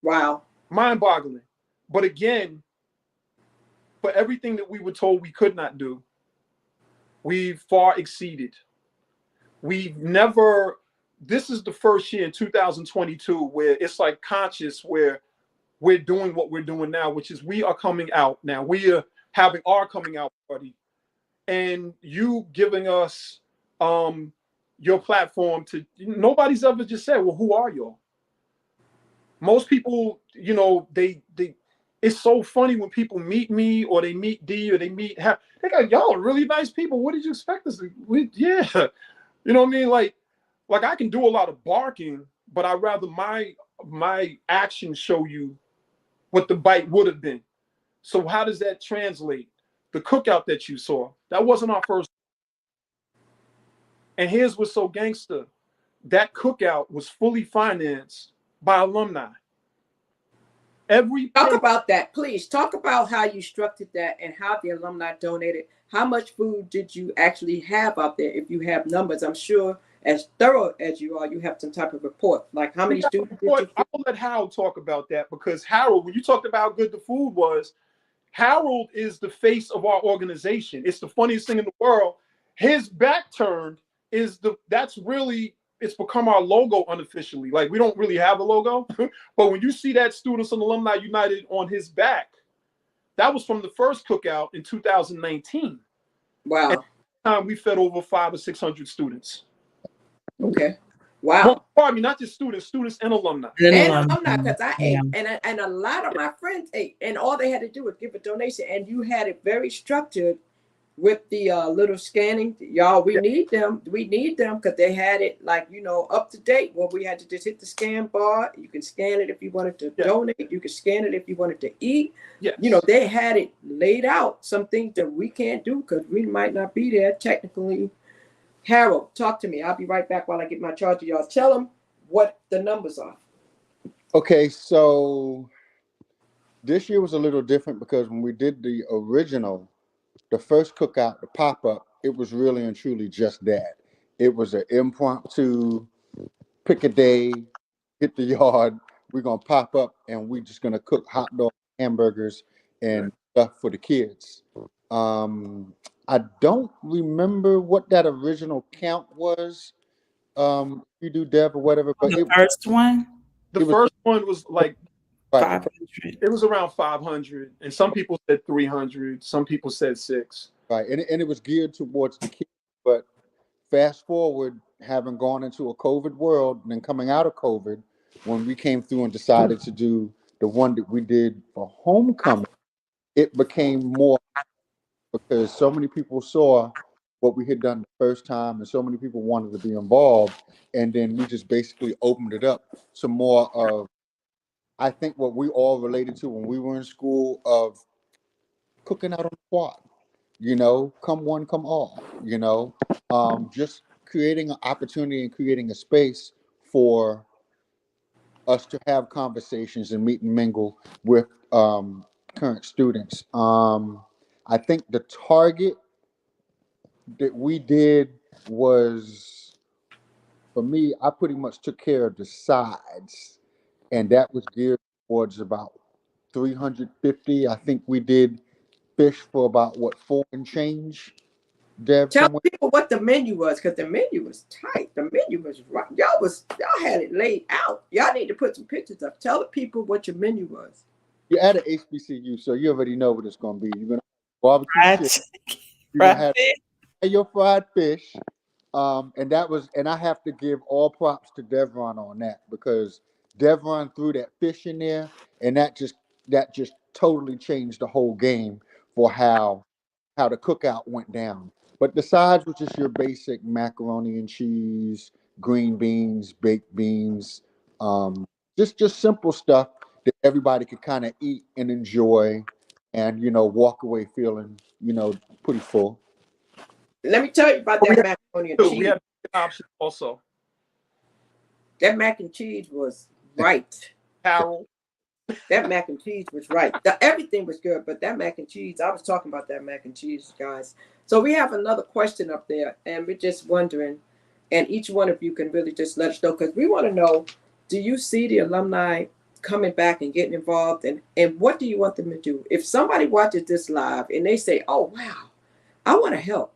Wow. Mind-boggling. But again, for everything that we were told we could not do, we've far exceeded. We've never, this is the first year in 2022 where it's like conscious, where we're doing what we're doing now, which is we are coming out now. We are having our coming out party. And you giving us your platform to, nobody's ever just said, well, who are y'all? Most people, you know, they it's so funny when people meet me or they meet D or they meet, they go, y'all are really nice people. What did you expect us to, yeah. You know what I mean? Like I can do a lot of barking, but I'd rather my actions show you what the bite would have been. So how does that translate? The cookout that you saw, that wasn't our first. And here's what's so gangster. That cookout was fully financed by alumni. Talk about that, please. Talk about how you structured that and how the alumni donated. How much food did you actually have out there? If you have numbers, I'm sure as thorough as you are, you have some type of report. Like how many students did you? I'll let Harold talk about that, because Harold, when you talked about how good the food was, Harold is the face of our organization. It's the funniest thing in the world. His back turned that's really, it's become our logo unofficially. Like we don't really have a logo, but when you see that Students and Alumni United on his back, that was from the first cookout in 2019. Wow. At the time we fed over 500 or 600 students. Okay. Wow. Well, pardon me, not just students and alumni. And alumni, because I ate, and a lot of my friends ate, and all they had to do was give a donation, and you had it very structured with the little scanning. Y'all, we need them because they had it like, you know, up to date, where we had to just hit the scan bar. You can scan it if you wanted to donate. You can scan it if you wanted to eat. Yes. You know, they had it laid out, some things that we can't do because we might not be there technically. Harold, talk to me. I'll be right back while I get my charger. Y'all tell them what the numbers are. Okay, so this year was a little different because when we did the original, the first cookout, the pop-up, it was really and truly just that. It was an impromptu, pick a day, hit the yard, we're going to pop up and we're just going to cook hot dogs, hamburgers, and stuff for the kids. I don't remember what that original count was. You do, Dev, or whatever. But the first one? The first one was like 500. It was around 500, and some people said 300. Some people said 6. Right, and it was geared towards the kids. But fast forward, having gone into a COVID world, and then coming out of COVID, when we came through and decided to do the one that we did for homecoming, it became more because so many people saw what we had done the first time, and so many people wanted to be involved, and then we just basically opened it up to more of, I think, what we all related to when we were in school of cooking out on the quad, you know, come one, come all, you know, just creating an opportunity and creating a space for us to have conversations and meet and mingle with current students. I think the target that we did was, for me, I pretty much took care of the sides, and that was geared towards about 350. I think we did fish for about 4 and change. Dev, Tell somewhere? people what the menu was, because the menu was tight. The menu was right. Y'all had it laid out. Y'all need to put some pictures up. Tell the people what your menu was. You're at an HBCU, so you already know what it's going to be. You're going to have barbecue chicken. You're going to have your fried fish. And I have to give all props to Devron on that, because Devron threw that fish in there, and that just totally changed the whole game for how the cookout went down. But the sides was just your basic macaroni and cheese, green beans, baked beans, just simple stuff that everybody could kind of eat and enjoy, and walk away feeling pretty full. Let me tell you about that macaroni and cheese. We have an option also. That mac and cheese was right. Carol. That mac and cheese was right. Everything was good, but that mac and cheese, I was talking about that mac and cheese, guys. So we have another question up there, and we're just wondering, and each one of you can really just let us know, because we want to know, do you see the alumni coming back and getting involved, and what do you want them to do? If somebody watches this live and they say, oh, wow, I want to help,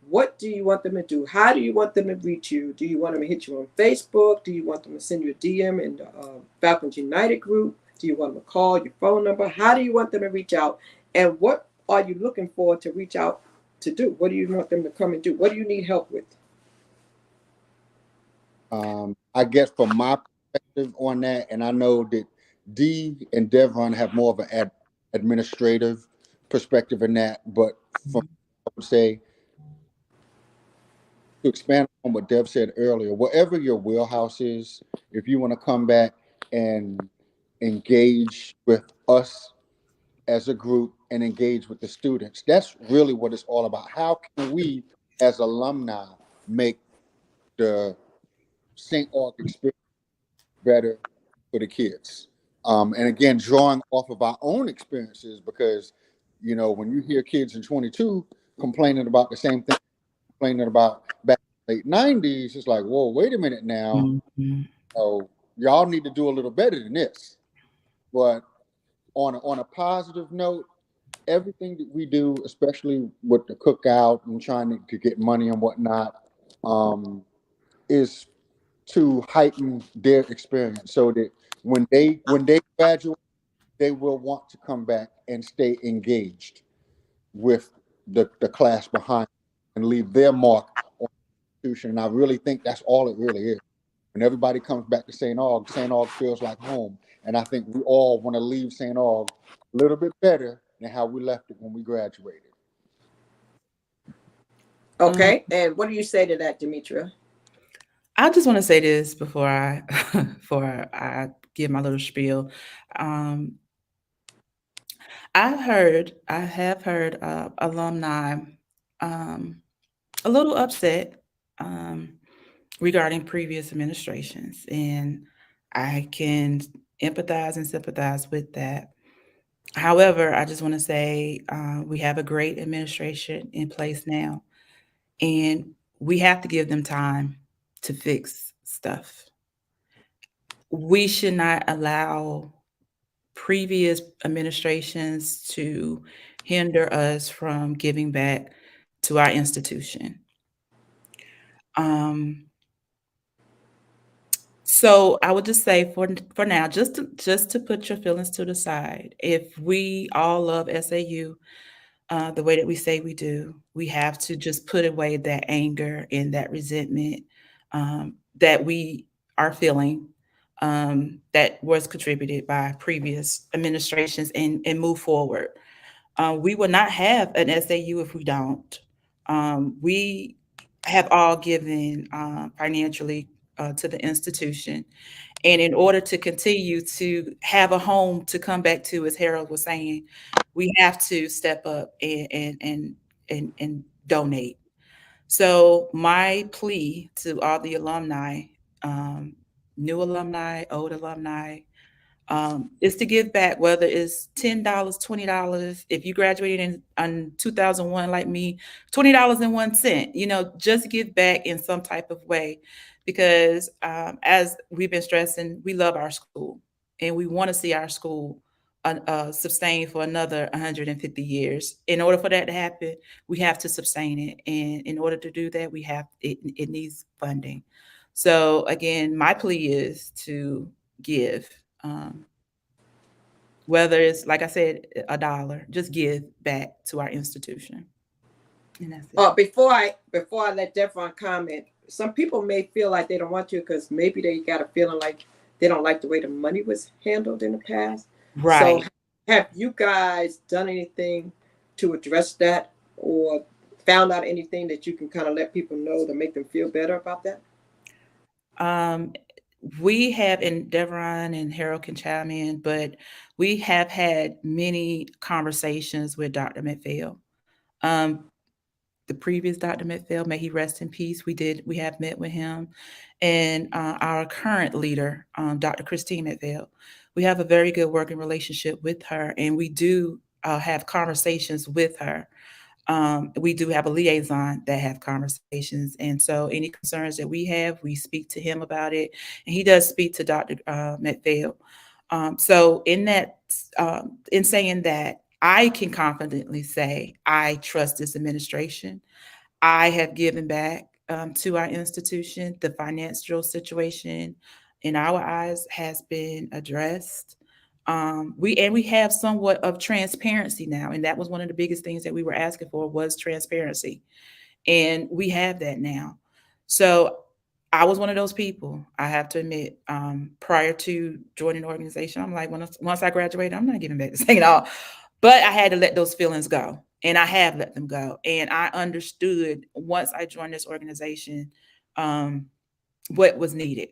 what do you want them to do? How do you want them to reach you? Do you want them to hit you on Facebook? Do you want them to send you a DM in the Falcons United group? Do you want them to call your phone number? How do you want them to reach out? And what are you looking for to reach out to do? What do you want them to come and do? What do you need help with? I guess from my perspective on that, and I know that Dee and Devon have more of an administrative perspective in that, but from I would say to expand on what Dev said earlier, whatever your wheelhouse is, if you want to come back and engage with us as a group and engage with the students, that's really what it's all about. How can we, as alumni, make the St. Aug experience better for the kids? And again, drawing off of our own experiences, because, you know, when you hear kids in 22 complaining about the same thing, complaining about back in the late 90s, it's like, whoa, wait a minute now. Mm-hmm. So y'all need to do a little better than this. But on a positive note, everything that we do, especially with the cookout and trying to get money and whatnot, is to heighten their experience so that when they graduate, they will want to come back and stay engaged with the class behind and leave their mark on the institution. And I really think that's all it really is. When everybody comes back to St. Aug feels like home. And I think we all want to leave St. Aug a little bit better than how we left it when we graduated. Okay. And what do you say to that, Demetria? I just want to say this before I before I give my little spiel. Um, I have heard alumni um, a little upset um, regarding previous administrations, and I can empathize and sympathize with that. However, I just want to say we have a great administration in place now, and we have to give them time to fix stuff. We should not allow previous administrations to hinder us from giving back to our institution. Um, so I would just say for now, just to put your feelings to the side. If we all love SAU the way that we say we do, we have to just put away that anger and that resentment that we are feeling that was contributed by previous administrations and move forward. We will not have an SAU if we don't. We have all given financially to the institution. And in order to continue to have a home to come back to, as Harold was saying, we have to step up and donate. So my plea to all the alumni, um, new alumni, old alumni, is to give back, whether it's $10, $20. If you graduated in 2001 like me, $20.01. Just give back in some type of way, because as we've been stressing, we love our school and we want to see our school sustained for another 150 years. In order for that to happen, we have to sustain it, and in order to do that, it needs funding. So again, my plea is to give. Whether it's, like I said, $1, just give back to our institution. And that's it. Before I let Devon comment, some people may feel like they don't want to because maybe they got a feeling like they don't like the way the money was handled in the past. Right. So have you guys done anything to address that, or found out anything that you can kind of let people know to make them feel better about that? We have, and Devon and Harold can chime in, but we have had many conversations with Dr. McPhail. the previous Dr. Metfield, may he rest in peace. We have met with him, and our current leader, Dr. Christine Metfield. We have a very good working relationship with her, and we do have conversations with her. We do have a liaison that have conversations, and so any concerns that we have, we speak to him about it, and he does speak to Dr. Metfield. So in saying that, I can confidently say I trust this administration. I have given back to our institution. The financial situation in our eyes has been addressed. We have somewhat of transparency now, and that was one of the biggest things that we were asking for was transparency, and we have that now. So I was one of those people, I have to admit, prior to joining the organization, I'm like, once I graduated, I'm not giving back this thing at all. But I had to let those feelings go, and I have let them go. And I understood once I joined this organization what was needed.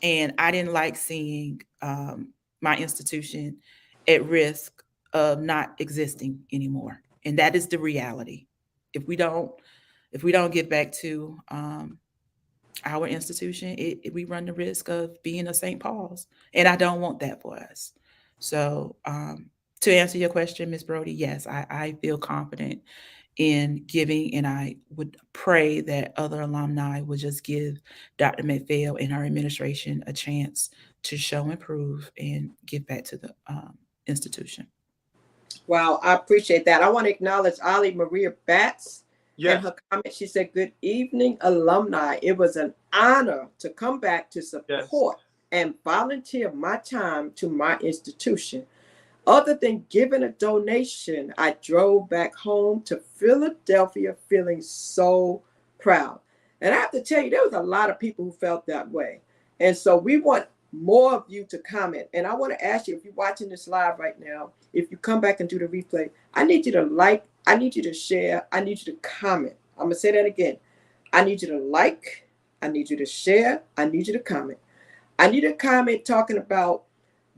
And I didn't like seeing my institution at risk of not existing anymore. And that is the reality. If we don't get back to our institution, we run the risk of being a St. Paul's, and I don't want that for us. So, to answer your question, Ms. Brody, yes, I feel confident in giving, and I would pray that other alumni would just give Dr. Metfield and her administration a chance to show and prove and give back to the institution. Wow, I appreciate that. I want to acknowledge Ali Maria Batts. Yes. And her comment, she said, "Good evening, alumni. It was an honor to come back to support and volunteer my time to my institution. Other than giving a donation, I drove back home to Philadelphia feeling so proud." And I have to tell you, there was a lot of people who felt that way. And so we want more of you to comment. And I want to ask you, if you're watching this live right now, if you come back and do the replay, I need you to like, I need you to share, I need you to comment. I'm going to say that again. I need you to like, I need you to share, I need you to comment. I need a comment talking about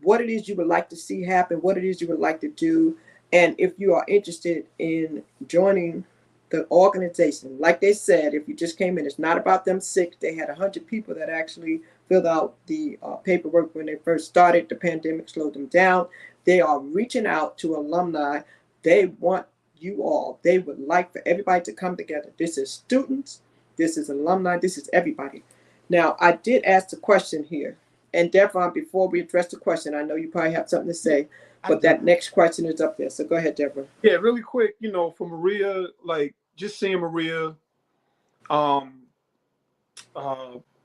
what it is you would like to see happen, what it is you would like to do. And if you are interested in joining the organization, like they said, if you just came in, it's not about them 6. They had 100 people that actually filled out the paperwork when they first started. The pandemic slowed them down. They are reaching out to alumni. They want you all. They would like for everybody to come together. This is students. This is alumni. This is everybody. Now, I did ask the question here. And Devon, before we address the question, I know you probably have something to say, but that next question is up there. So go ahead, Deborah. Yeah, really quick, for Maria, like just seeing Maria,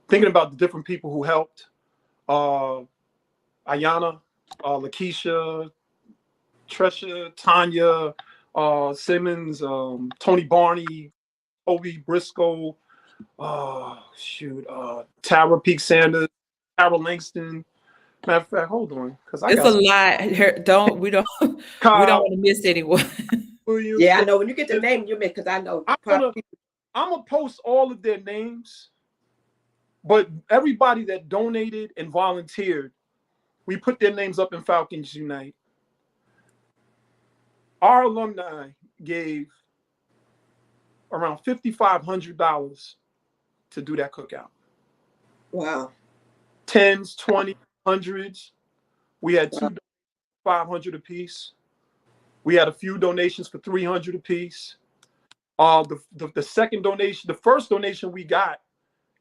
thinking about the different people who helped, Ayana, Lakeisha, Tresha, Tanya, Simmons, Tony Barney, Obi Briscoe, Tara Peak Sanders, Tara Langston. Matter of fact, hold on, because It's a lot. We don't want to miss anyone. Williams. Yeah, I know. When you get the name, you make, because I know. I'm gonna post all of their names, but everybody that donated and volunteered, we put their names up in Falcons Unite. Our alumni gave around $5,500 to do that cookout. Wow. 10s, 20s, 100s. We had two 500 apiece. We had a few donations for 300 apiece. The second donation, the first donation we got,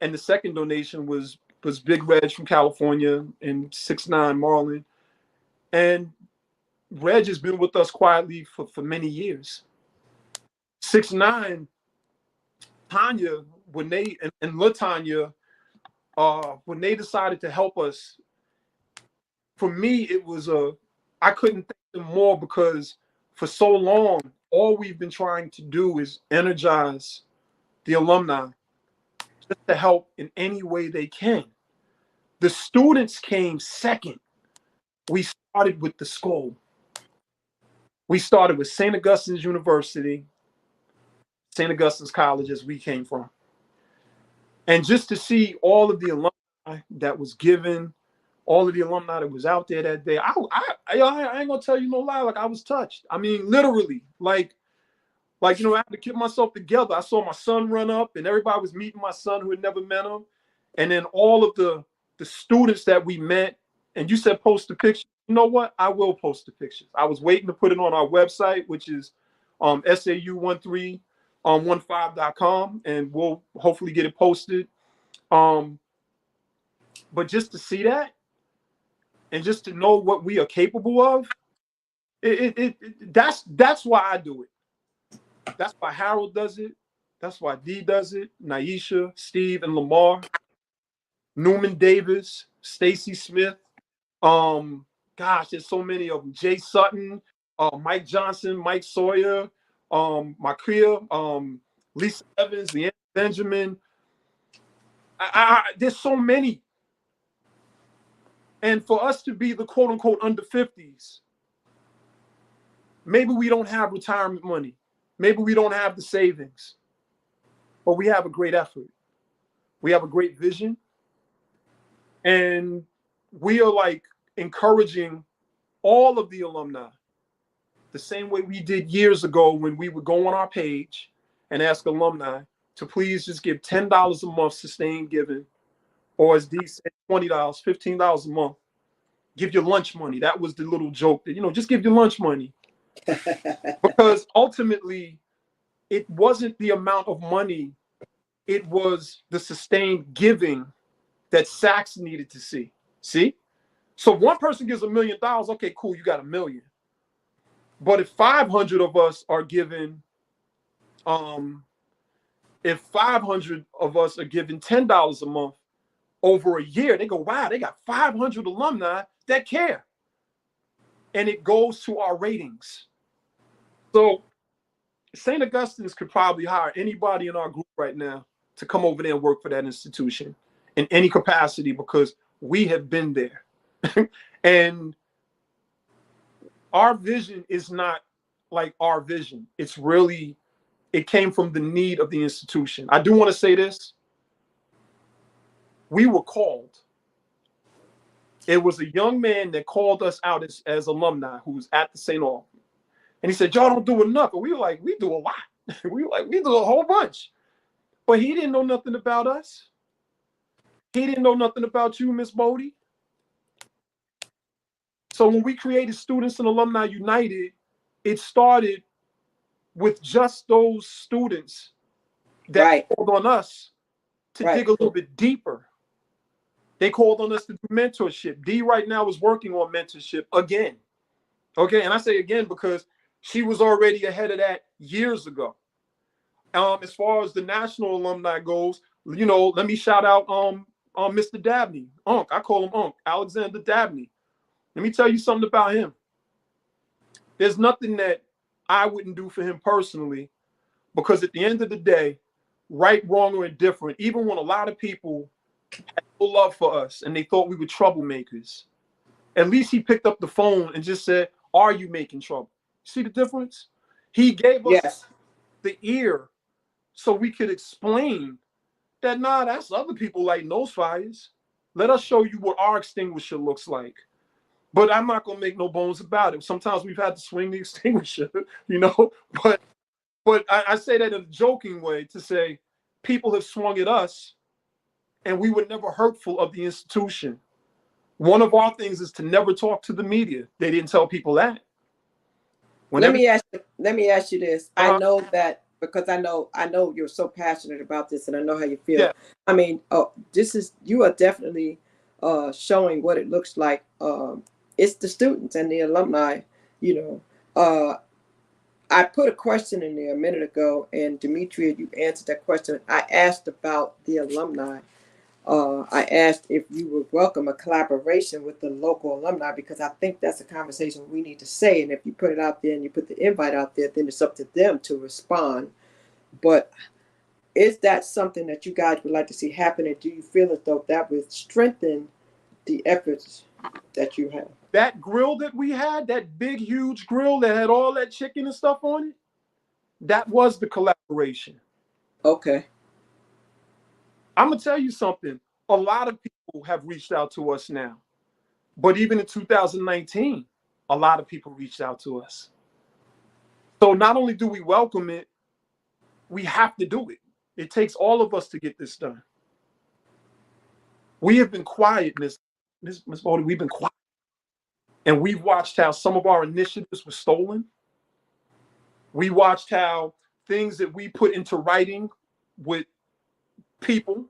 and the second donation was Big Reg from California and 6'9" Marlon. And Reg has been with us quietly for many years. 6'9", Tanya, when they and LaTanya, when they decided to help us, for me, it was I couldn't thank them more, because for so long, all we've been trying to do is energize the alumni just to help in any way they can. The students came second. We started with the school. We started with St. Augustine's University, St. Augustine's College, as we came from. And just to see all of the alumni that was given, all of the alumni that was out there that day, I ain't gonna tell you no lie, like I was touched. I mean, literally, like Like, I had to keep myself together. I saw my son run up, and everybody was meeting my son who had never met him. And then all of the students that we met, and you said post the picture. You know what? I will post the pictures. I was waiting to put it on our website, which is sau1315.com, and we'll hopefully get it posted. But just to see that, and just to know what we are capable of, that's why I do it. That's why Harold does it. That's why Dee does it. Naisha, Steve, and Lamar, Newman Davis, Stacy Smith. Gosh, there's so many of them. Jay Sutton, Mike Johnson, Mike Sawyer, Makria, Lisa Evans, Leanne Benjamin. There's so many. And for us to be the quote unquote under 50s, maybe we don't have retirement money. Maybe we don't have the savings, but we have a great effort. We have a great vision. And we are like encouraging all of the alumni the same way we did years ago when we would go on our page and ask alumni to please just give $10 a month sustained giving, or as Dee said, $20, $15 a month. Give your lunch money. That was the little joke that, just give your lunch money. Because ultimately, it wasn't the amount of money, it was the sustained giving that Sachs needed to see. See? So one person gives $1 million, okay, cool, you got $1 million. But if 500 of us are giving, if 500 of us are giving $10 a month over a year, they go, wow, they got 500 alumni that care. And it goes to our ratings. So St. Augustine's could probably hire anybody in our group right now to come over there and work for that institution in any capacity, because we have been there. And our vision is not like our vision. It's really, it came from the need of the institution. I do want to say this. We were called. It was a young man that called us out as alumni who was at the St. Aug. And he said, y'all don't do enough. And we were like, we do a lot. we do a whole bunch. But he didn't know nothing about us. He didn't know nothing about you, Miss Bodie. So when we created Students and Alumni United, it started with just those students that called on us to dig a little bit deeper. They called on us to do mentorship. Dee right now is working on mentorship again. Okay, and I say again because she was already ahead of that years ago. As far as the national alumni goes, let me shout out Mr. Dabney. Unc, I call him Unc, Alexander Dabney. Let me tell you something about him. There's nothing that I wouldn't do for him personally, because at the end of the day, right, wrong, or indifferent, even when a lot of people had no love for us and they thought we were troublemakers, at least he picked up the phone and just said, are you making trouble? See the difference? He gave us the ear so we could explain that, nah, that's other people like nose fires. Let us show you what our extinguisher looks like. But I'm not going to make no bones about it. Sometimes we've had to swing the extinguisher, but I say that in a joking way to say people have swung at us and we were never hurtful of the institution. One of our things is to never talk to the media. They didn't tell people that. Let me ask you this. I know that because I know you're so passionate about this, and I know how you feel. Yeah. I mean, you are definitely showing what it looks like. It's the students and the alumni. I put a question in there a minute ago, and Demetria, you answered that question. I asked about the alumni. I asked if you would welcome a collaboration with the local alumni, because I think that's a conversation we need to say. And if you put it out there and you put the invite out there, then it's up to them to respond. But is that something that you guys would like to see happen? And do you feel as though that would strengthen the efforts that you have? That grill that we had, that big, huge grill that had all that chicken and stuff on it, that was the collaboration. Okay. I'm going to tell you something. A lot of people have reached out to us now. But even in 2019, a lot of people reached out to us. So not only do we welcome it, We have to do it. It takes all of us to get this done. We have been quiet, Miss Bodie. We've been quiet. And we've watched how some of our initiatives were stolen. We watched how things that we put into writing with people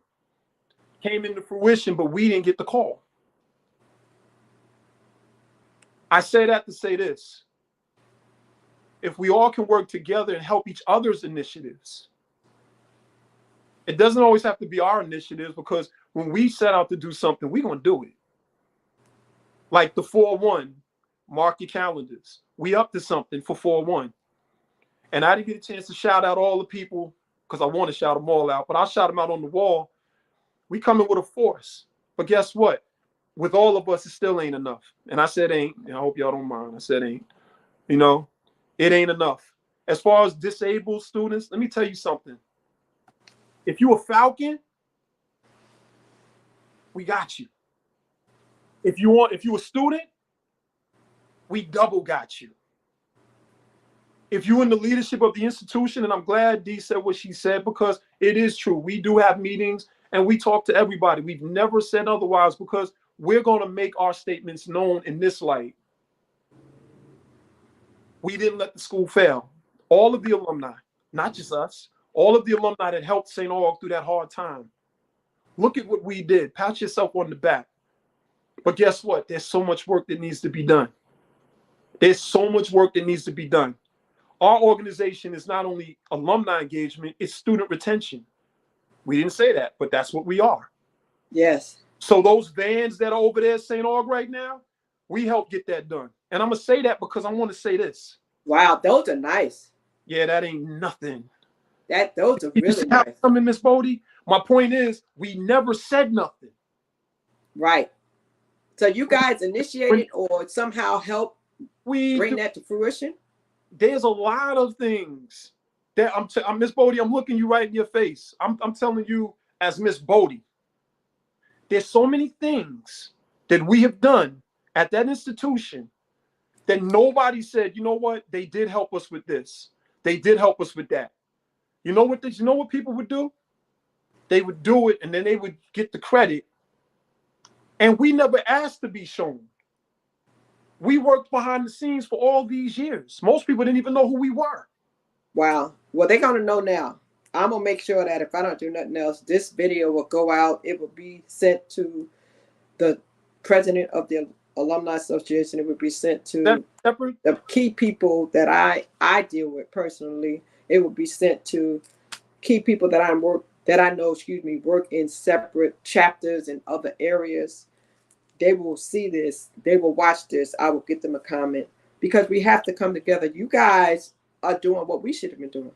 came into fruition, but we didn't get the call. I say that to say this. If we all can work together and help each other's initiatives, it doesn't always have to be our initiatives, because when we set out to do something, we're going to do it. Like the 4-1, mark your calendars. We up to something for 4-1. And I didn't get a chance to shout out all the people because I want to shout them all out, but I'll shout them out on the wall. We coming with a force. But guess what? With all of us, it still ain't enough. And I said ain't. And I hope y'all don't mind. I said ain't. You know, it ain't enough. As far as disabled students, let me tell you something. If you a Falcon, we got you. If you a student, we double got you. If you're in the leadership of the institution, and I'm glad Dee said what she said, because it is true. We do have meetings and we talk to everybody. We've never said otherwise, because we're going to make our statements known in this light. We didn't let the school fail. All of the alumni, not just us, all of the alumni that helped St. Aug through that hard time. Look at what we did. Pat yourself on the back. But guess what? There's so much work that needs to be done. There's so much work that needs to be done. Our organization is not only alumni engagement, it's student retention. We didn't say that, but that's what we are. Yes. So those vans that are over there at St. Aug right now, we help get that done. And I'm going to say that because I want to say this. Wow, those are nice. Yeah, that ain't nothing. Those are really nice. Something, Miss Bodie? My point is, we never said nothing. Right. So you guys initiated or somehow helped bring that to fruition? There's a lot of things that I'm Miss Bodie, I'm looking you right in your face. I'm telling you as Miss Bodie. There's so many things that we have done at that institution that nobody said, you know what? They did help us with this. They did help us with that. You know what people would do? They would do it and then they would get the credit. And we never asked to be shown. We worked behind the scenes for all these years. Most people didn't even know who we were. Wow. Well, they're going to know now. I'm going to make sure that if I don't do nothing else, this video will go out. It will be sent to the president of the Alumni Association. It would be sent to the key people that I deal with personally. It will be sent to key people that I know work in separate chapters in other areas. They will see this. They will watch this. I will get them a comment, because we have to come together. You guys are doing what we should have been doing,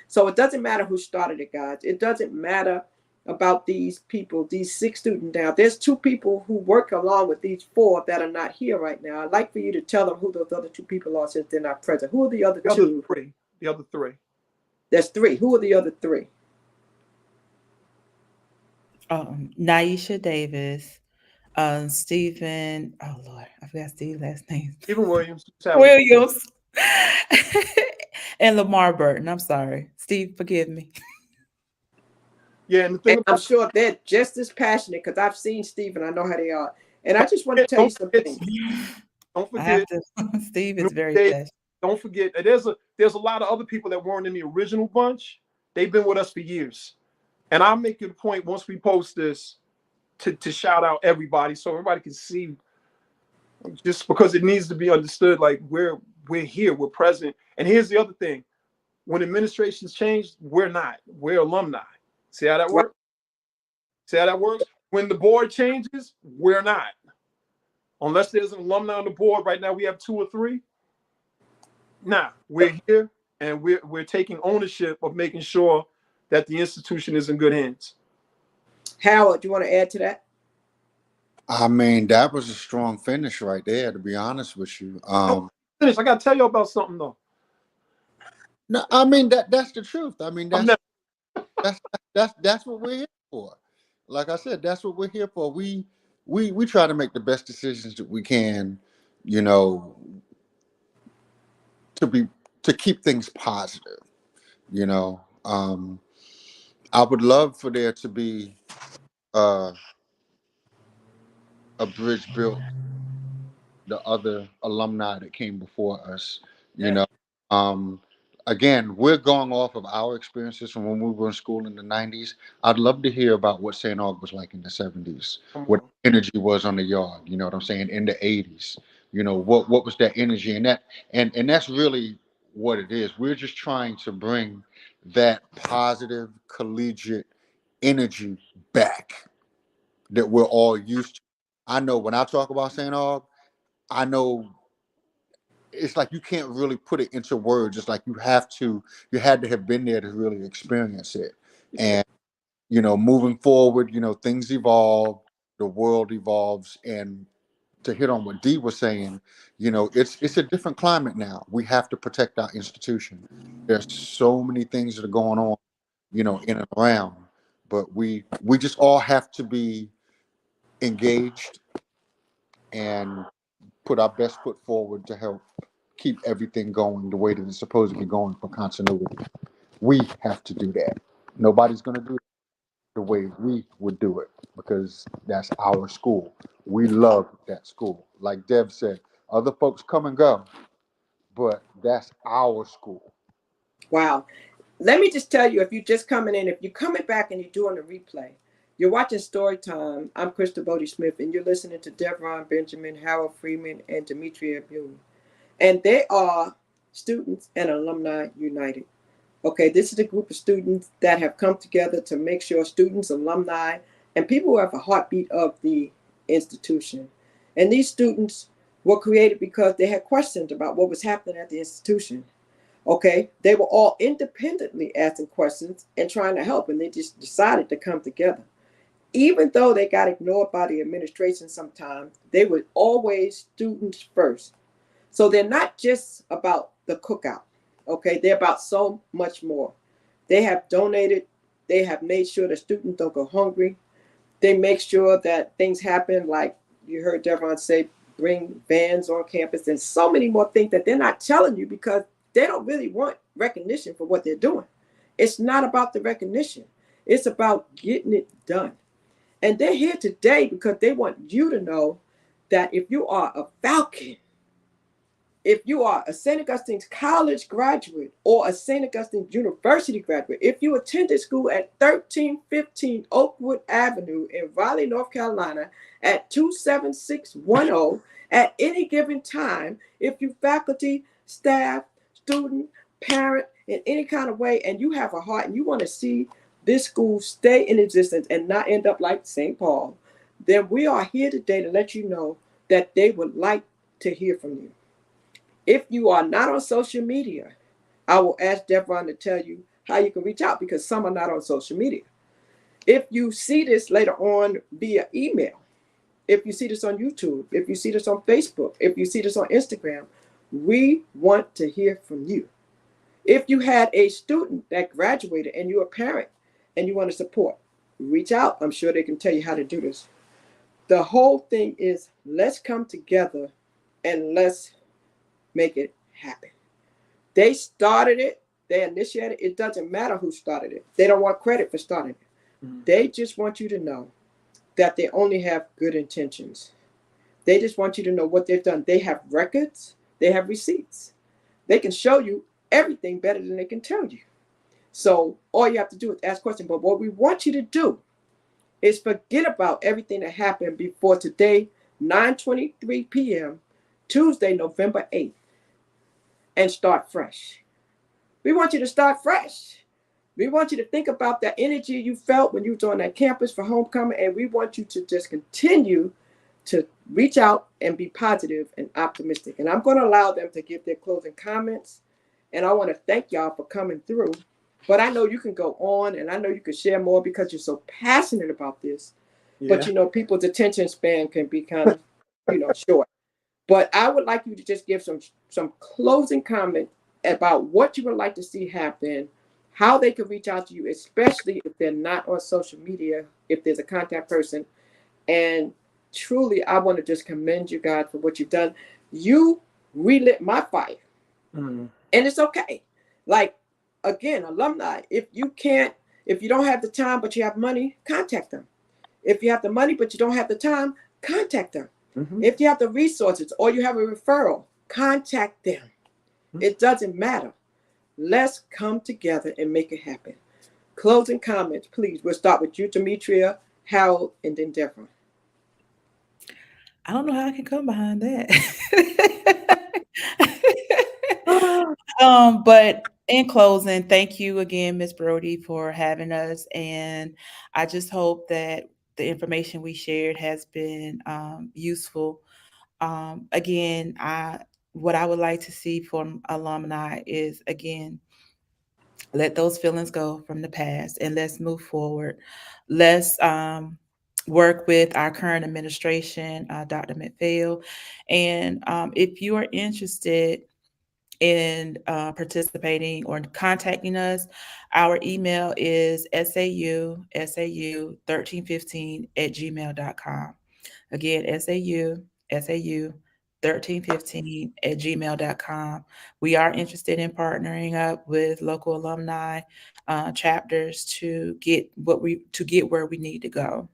So it doesn't matter who started it, guys. It doesn't matter about these people, these 6 students now. There's 2 people who work along with these 4 that are not here right now. I'd like for you to tell them who those other 2 people are, since they're not present. Who are the other 2? The other 3. There's 3. Who are the other 3? Naisha Davis, Stephen, oh Lord, I forgot Steve's last name. Stephen Williams. And Lamar Burton. I'm sorry. Steve, forgive me. Yeah, and I'm sure they're just as passionate, because I've seen Steve and I know how they are. And I just want to tell you something. Don't forget. Steve is very passionate. Don't forget, there's a lot of other people that weren't in the original bunch. They've been with us for years. And I'll make it a point once we post this to shout out everybody so everybody can see, just because it needs to be understood, like we're here, we're present. And here's the other thing. When administrations change, we're not. We're alumni. See how that works? See how that works? When the board changes, we're not. Unless there's an alumni on the board. Right now we have 2 or 3. Nah, we're here and we're taking ownership of making sure that the institution is in good hands. Howard, do you want to add to that? I mean, that was a strong finish right there, to be honest with you. I got to tell you about something though. No, I mean that's the truth. I mean that's what we're here for. Like I said, that's what we're here for. We try to make the best decisions that we can, to keep things positive. I would love for there to be uh, a bridge built, the other alumni that came before us. You Yeah. know, um, again, we're going off of our experiences from when we were in school in the '90s. I'd love to hear about what St. Aug was like in the '70s, Come what on. energy was on the yard. You know what I'm saying? In the '80s, you know what was that energy, and that's really what it is. We're just trying to bring that positive collegiate energy back that we're all used to. I know when I talk about St. Aug, I know it's like you can't really put it into words. It's like you had to have been there to really experience it. And moving forward, things evolve, the world evolves, and to hit on what Dee was saying, it's a different climate now. We have to protect our institution. There's so many things that are going on, in and around, but we just all have to be engaged and put our best foot forward to help keep everything going the way that it's supposed to be going for continuity. We have to do that. Nobody's going to do it the way we would do it because that's our school. We love that school. Like Dev said, other folks come and go, but that's our school. Wow. Let me just tell you, if you're just coming in, if you're coming back and you're doing a replay, you're watching Story Time. I'm Crystal Bodie Smith, and you're listening to Devron Benjamin, Harold Freeman, and Demetria Abune. And they are Students and Alumni United. Okay, this is a group of students that have come together to make sure students, alumni, and people who have a heartbeat of the institution. And these students were created because they had questions about what was happening at the institution. Okay, they were all independently asking questions and trying to help, and they just decided to come together. Even though they got ignored by the administration sometimes, they were always students first. So they're not just about the cookout. Okay, they're about so much more. They have donated, they have made sure the students don't go hungry. They make sure that things happen, like you heard Devon say, bring vans on campus, and so many more things that they're not telling you because they don't really want recognition for what they're doing. It's not about the recognition. It's about getting it done. And they're here today because they want you to know that if you are a Falcon, if you are a St. Augustine's College graduate or a St. Augustine's University graduate, if you attended school at 1315 Oakwood Avenue in Raleigh, North Carolina at 27610 at any given time, if you faculty, staff, student, parent, in any kind of way, and you have a heart and you want to see this school stay in existence and not end up like St. Paul, then we are here today to let you know that they would like to hear from you. If you are not on social media, I will ask Devron to tell you how you can reach out because some are not on social media. If you see this later on via email, if you see this on YouTube, if you see this on Facebook, if you see this on Instagram, we want to hear from you. If you had a student that graduated and you're a parent and you want to support, reach out. I'm sure they can tell you how to do this. The whole thing is let's come together and let's make it happen. They started it. They initiated it. It doesn't matter who started it. They don't want credit for starting it. They just want you to know that they only have good intentions. They just want you to know what they've done. They have records. They have receipts. They can show you everything better than they can tell you. So all you have to do is ask questions. But what we want you to do is forget about everything that happened before today, 9:23 p.m., Tuesday, November 8th. And start fresh. We want you to start fresh. We want you to think about that energy you felt when you were on that campus for homecoming, and we want you to just continue to reach out and be positive and optimistic. And I'm going to allow them to give their closing comments, and I want to thank y'all for coming through. But I know you can go on, and I know you can share more because you're so passionate about this. Yeah. But, people's attention span can be kind of, short. But I would like you to just give some closing comment about what you would like to see happen, how they can reach out to you, especially if they're not on social media, if there's a contact person. And truly, I want to just commend you, God, for what you've done. You relit my fire. And it's okay. Like, again, alumni, if you don't have the time but you have money, contact them. If you have the money but you don't have the time, contact them. Mm-hmm. If you have the resources or you have a referral, contact them. Mm-hmm. It doesn't matter. Let's come together and make it happen. Closing comments, please. We'll start with you, Demetria, Harold, and then Deborah. I don't know how I can come behind that. Ah, But in closing, thank you again, Ms. Brody, for having us. And I just hope that the information we shared has been useful. Again, what I would like to see from alumni is, again, let those feelings go from the past and let's move forward. Let's work with our current administration, Dr. McPhail. And if you are interested in participating or contacting us, our email is sau1315 Again, sau1315 We are interested in partnering up with local alumni chapters to get where we need to go.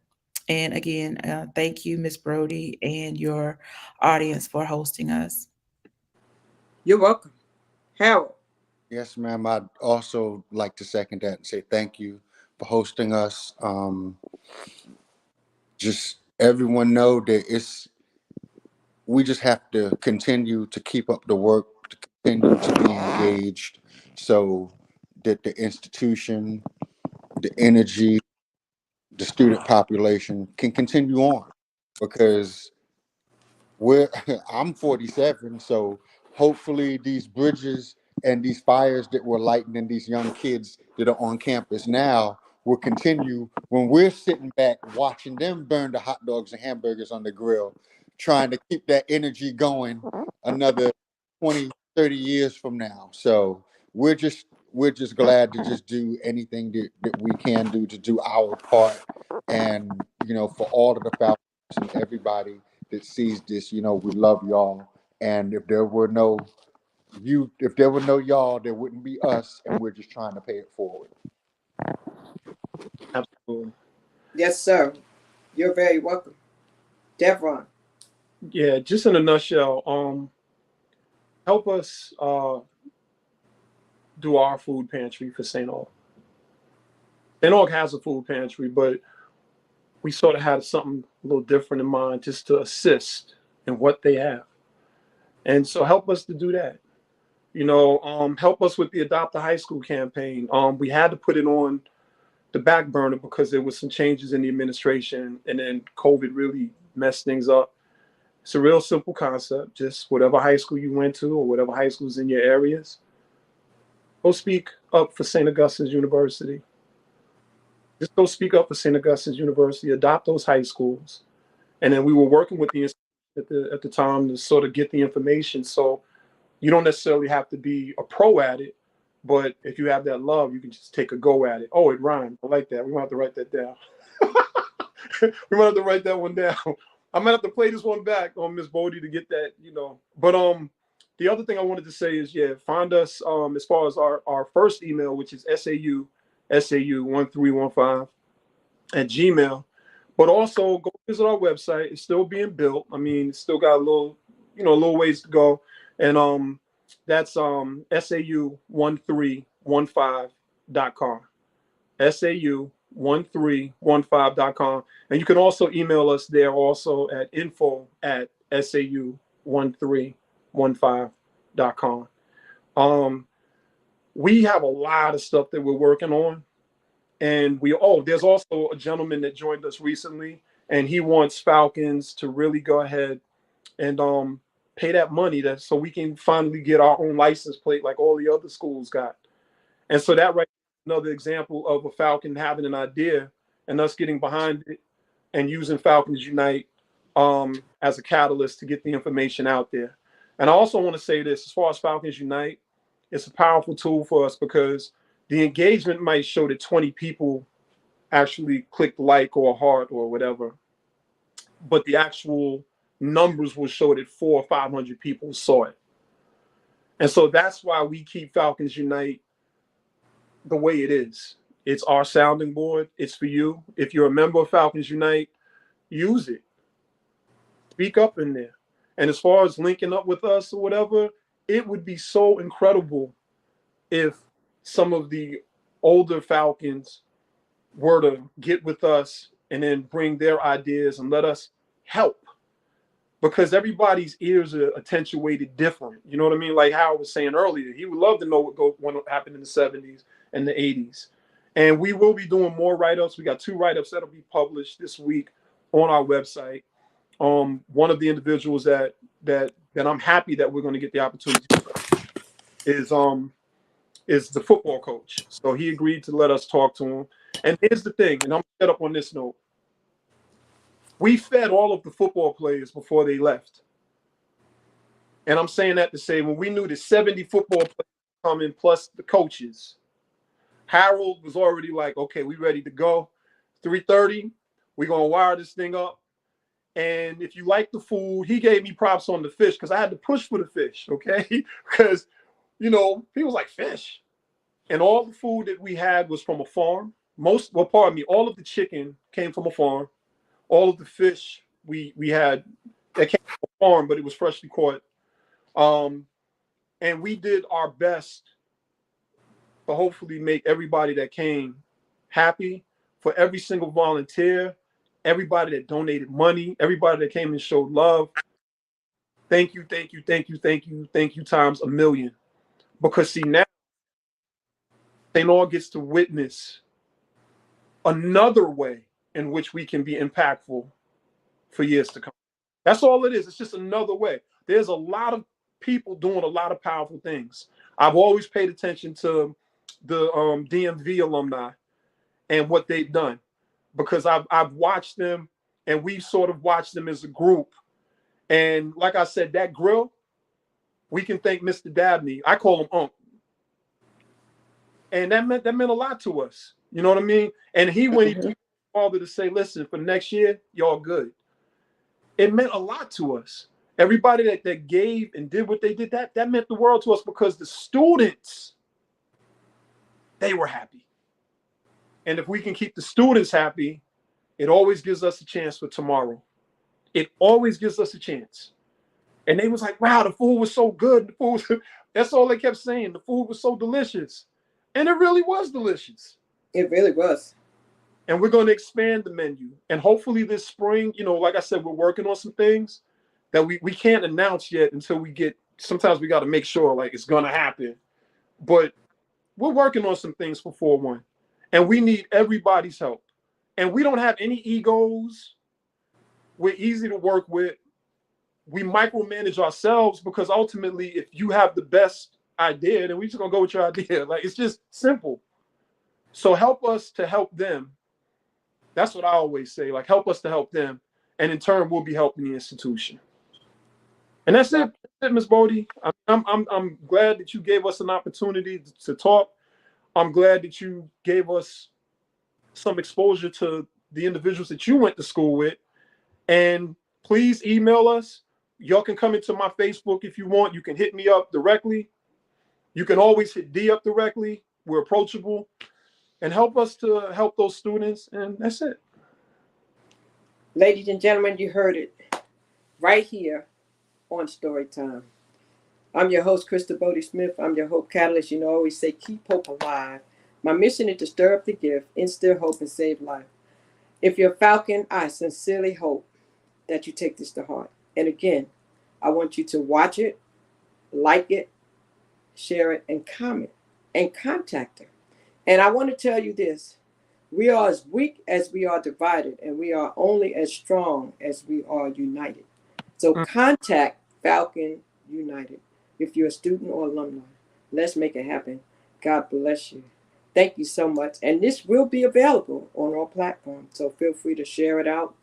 And again, thank you, Ms. Brody, and your audience for hosting us. you're welcome. Harold. Yes, ma'am. I'd also like to second that and say thank you for hosting us. Just everyone know that we just have to continue to keep up the work, to continue to be engaged, so that the institution, the energy, the student population can continue on. Because I'm 47, so hopefully these bridges and these fires that we're lighting and these young kids that are on campus now will continue when we're sitting back watching them burn the hot dogs and hamburgers on the grill, trying to keep that energy going another 20, 30 years from now. So we're just glad to just do anything that we can do to do our part. And for all of the Falcons and everybody that sees this, we love y'all. And if there were no y'all, there wouldn't be us, and we're just trying to pay it forward. Absolutely. Yes, sir. You're very welcome. Devron. Yeah, just in a nutshell, help us do our food pantry for St. Aug. St. Aug has a food pantry, but we sort of had something a little different in mind, just to assist in what they have. And so help us to do that. Help us with the Adopt a High School campaign. We had to put it on the back burner because there was some changes in the administration, and then COVID really messed things up. It's a real simple concept. Just whatever high school you went to or whatever high schools in your areas, go speak up for St. Augustine's University. Just go speak up for St. Augustine's University, adopt those high schools. And then we were working with the institute at the time to sort of get the information. So you don't necessarily have to be a pro at it, but if you have that love, you can just take a go at it. Oh, it rhymed. I like that. We might have to write that down. We might have to write that one down. I might have to play this one back on Miss Bodie to get that, But the other thing I wanted to say is, find us as far as our first email, which is SAU1315 at Gmail. But also go visit our website. It's still being built. I mean, it's still got a little ways to go. And that's SAU1315.com. SAU1315.com. And you can also email us there also at info@SAU1315.com. We have a lot of stuff that we're working on. And there's also a gentleman that joined us recently, and he wants Falcons to really go ahead and pay that money so we can finally get our own license plate like all the other schools got. And so that right another example of a Falcon having an idea and us getting behind it and using Falcons Unite as a catalyst to get the information out there. And I also want to say this, as far as Falcons Unite, it's a powerful tool for us because the engagement might show that 20 people actually clicked like or heart or whatever, but the actual numbers will show that 400 or 500 people saw it. And so that's why we keep Falcons Unite the way it is. It's our sounding board. It's for you. If you're a member of Falcons Unite, use it. Speak up in there. And as far as linking up with us or whatever, it would be so incredible if some of the older Falcons were to get with us and then bring their ideas and let us help. Because everybody's ears are attenuated different. You know what I mean? Like Howard was saying earlier, he would love to know what happened in the 70s and the 80s. And we will be doing more write-ups. We got 2 write-ups that'll be published this week on our website. One of the individuals that I'm happy that we're going to get the opportunity is the football coach. So he agreed to let us talk to him. And here's the thing, and I'm set up on this note. We fed all of the football players before they left. And I'm saying that to say, when we knew the 70 football players coming plus the coaches, Harold was already like, okay, we ready to go. 3:30, we're going to wire this thing up. And if you like the food, he gave me props on the fish because I had to push for the fish, okay? Because, he was like, fish. And all the food that we had was from a farm. All of the chicken came from a farm. All of the fish we had that came from a farm, but it was freshly caught. And we did our best to hopefully make everybody that came happy. For every single volunteer, everybody that donated money, everybody that came and showed love. Thank you, thank you, thank you, thank you, thank you times a million. Because see, now St. Aug gets to witness another way in which we can be impactful for years to come. That's all it is. It's just another way. There's a lot of people doing a lot of powerful things. I've always paid attention to the DMV alumni and what they've done, because I've watched them, and we've sort of watched them as a group. And like I said, that grill, we can thank Mr. Dabney. I call him Unc. And that meant a lot to us. You know what I mean? And he went to father to say, listen, for next year, y'all good. It meant a lot to us. Everybody that gave and did what they did, that meant the world to us, because the students, they were happy. And if we can keep the students happy, it always gives us a chance for tomorrow. It always gives us a chance. And they was like, wow, the food was so good. That's all they kept saying. The food was so delicious. And it really was delicious. It really was. And we're going to expand the menu. And hopefully this spring, like I said, we're working on some things that we can't announce yet until sometimes we got to make sure like it's going to happen. But we're working on some things for 4-1. And we need everybody's help. And we don't have any egos. We're easy to work with. We micromanage ourselves, because ultimately, if you have the best idea, then we're just going to go with your idea. Like, it's just simple. So help us to help them. That's what I always say. Like, help us to help them. And in turn, we'll be helping the institution. And that's it, Ms. Bodie. I'm glad that you gave us an opportunity to talk. I'm glad that you gave us some exposure to the individuals that you went to school with. And please email us. Y'all can come into my Facebook if you want. You can hit me up directly. You can always hit D up directly. We're approachable. And help us to help those students. And that's it. Ladies and gentlemen, you heard it right here on Storytime. I'm your host, Crystal Bodie Smith. I'm your Hope Catalyst. I always say, keep hope alive. My mission is to stir up the gift, instill hope, and save life. If you're a Falcon, I sincerely hope that you take this to heart. And again, I want you to watch it, like it, share it, and comment, and contact her. And I want to tell you this. We are as weak as we are divided, and we are only as strong as we are united. So contact Falcon United. If you're a student or alumni, let's make it happen. God bless you. Thank you so much. And this will be available on our platform. So feel free to share it out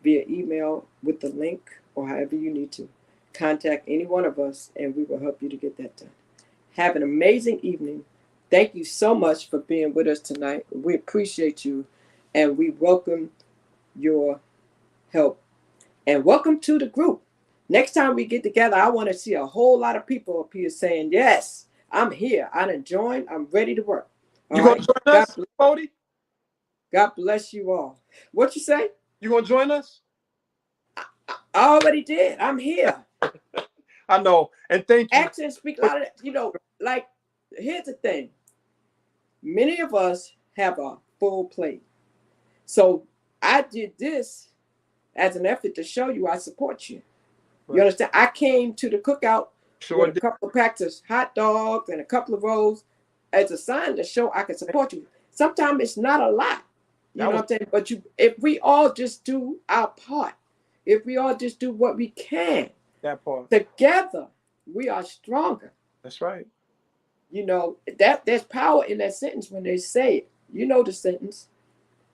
via email with the link, or however you need to. Contact any one of us, and we will help you to get that done. Have an amazing evening. Thank you so much for being with us tonight. We appreciate you, and we welcome your help. And welcome to the group. Next time we get together, I want to see a whole lot of people up here saying, yes, I'm here. I done joined. I'm ready to work. All You gonna right. join us, Bodie? God bless you all. What you say? You gonna join us? I already did. I'm here. I know. And thank you. Act and speak louder. Like, here's the thing. Many of us have a full plate. So I did this as an effort to show you I support you. You understand? I came to the cookout with a couple of packs of hot dogs and a couple of rolls as a sign to show I can support you. Sometimes it's not a lot. You know what I'm saying? But if we all just do our part, if we all just do what we can, that part together, we are stronger. That's right. That there's power in that sentence when they say it. You know the sentence.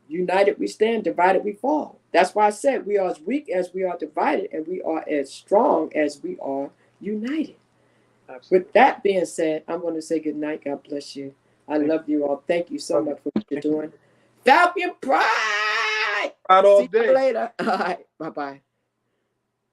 United we stand, divided we fall. That's why I said we are as weak as we are divided, and we are as strong as we are united. Absolutely. With that being said, I'm going to say good night. God bless you. I love you all. Thank you so much for what you're doing. Falcon Pride. See you later. All right. Bye-bye.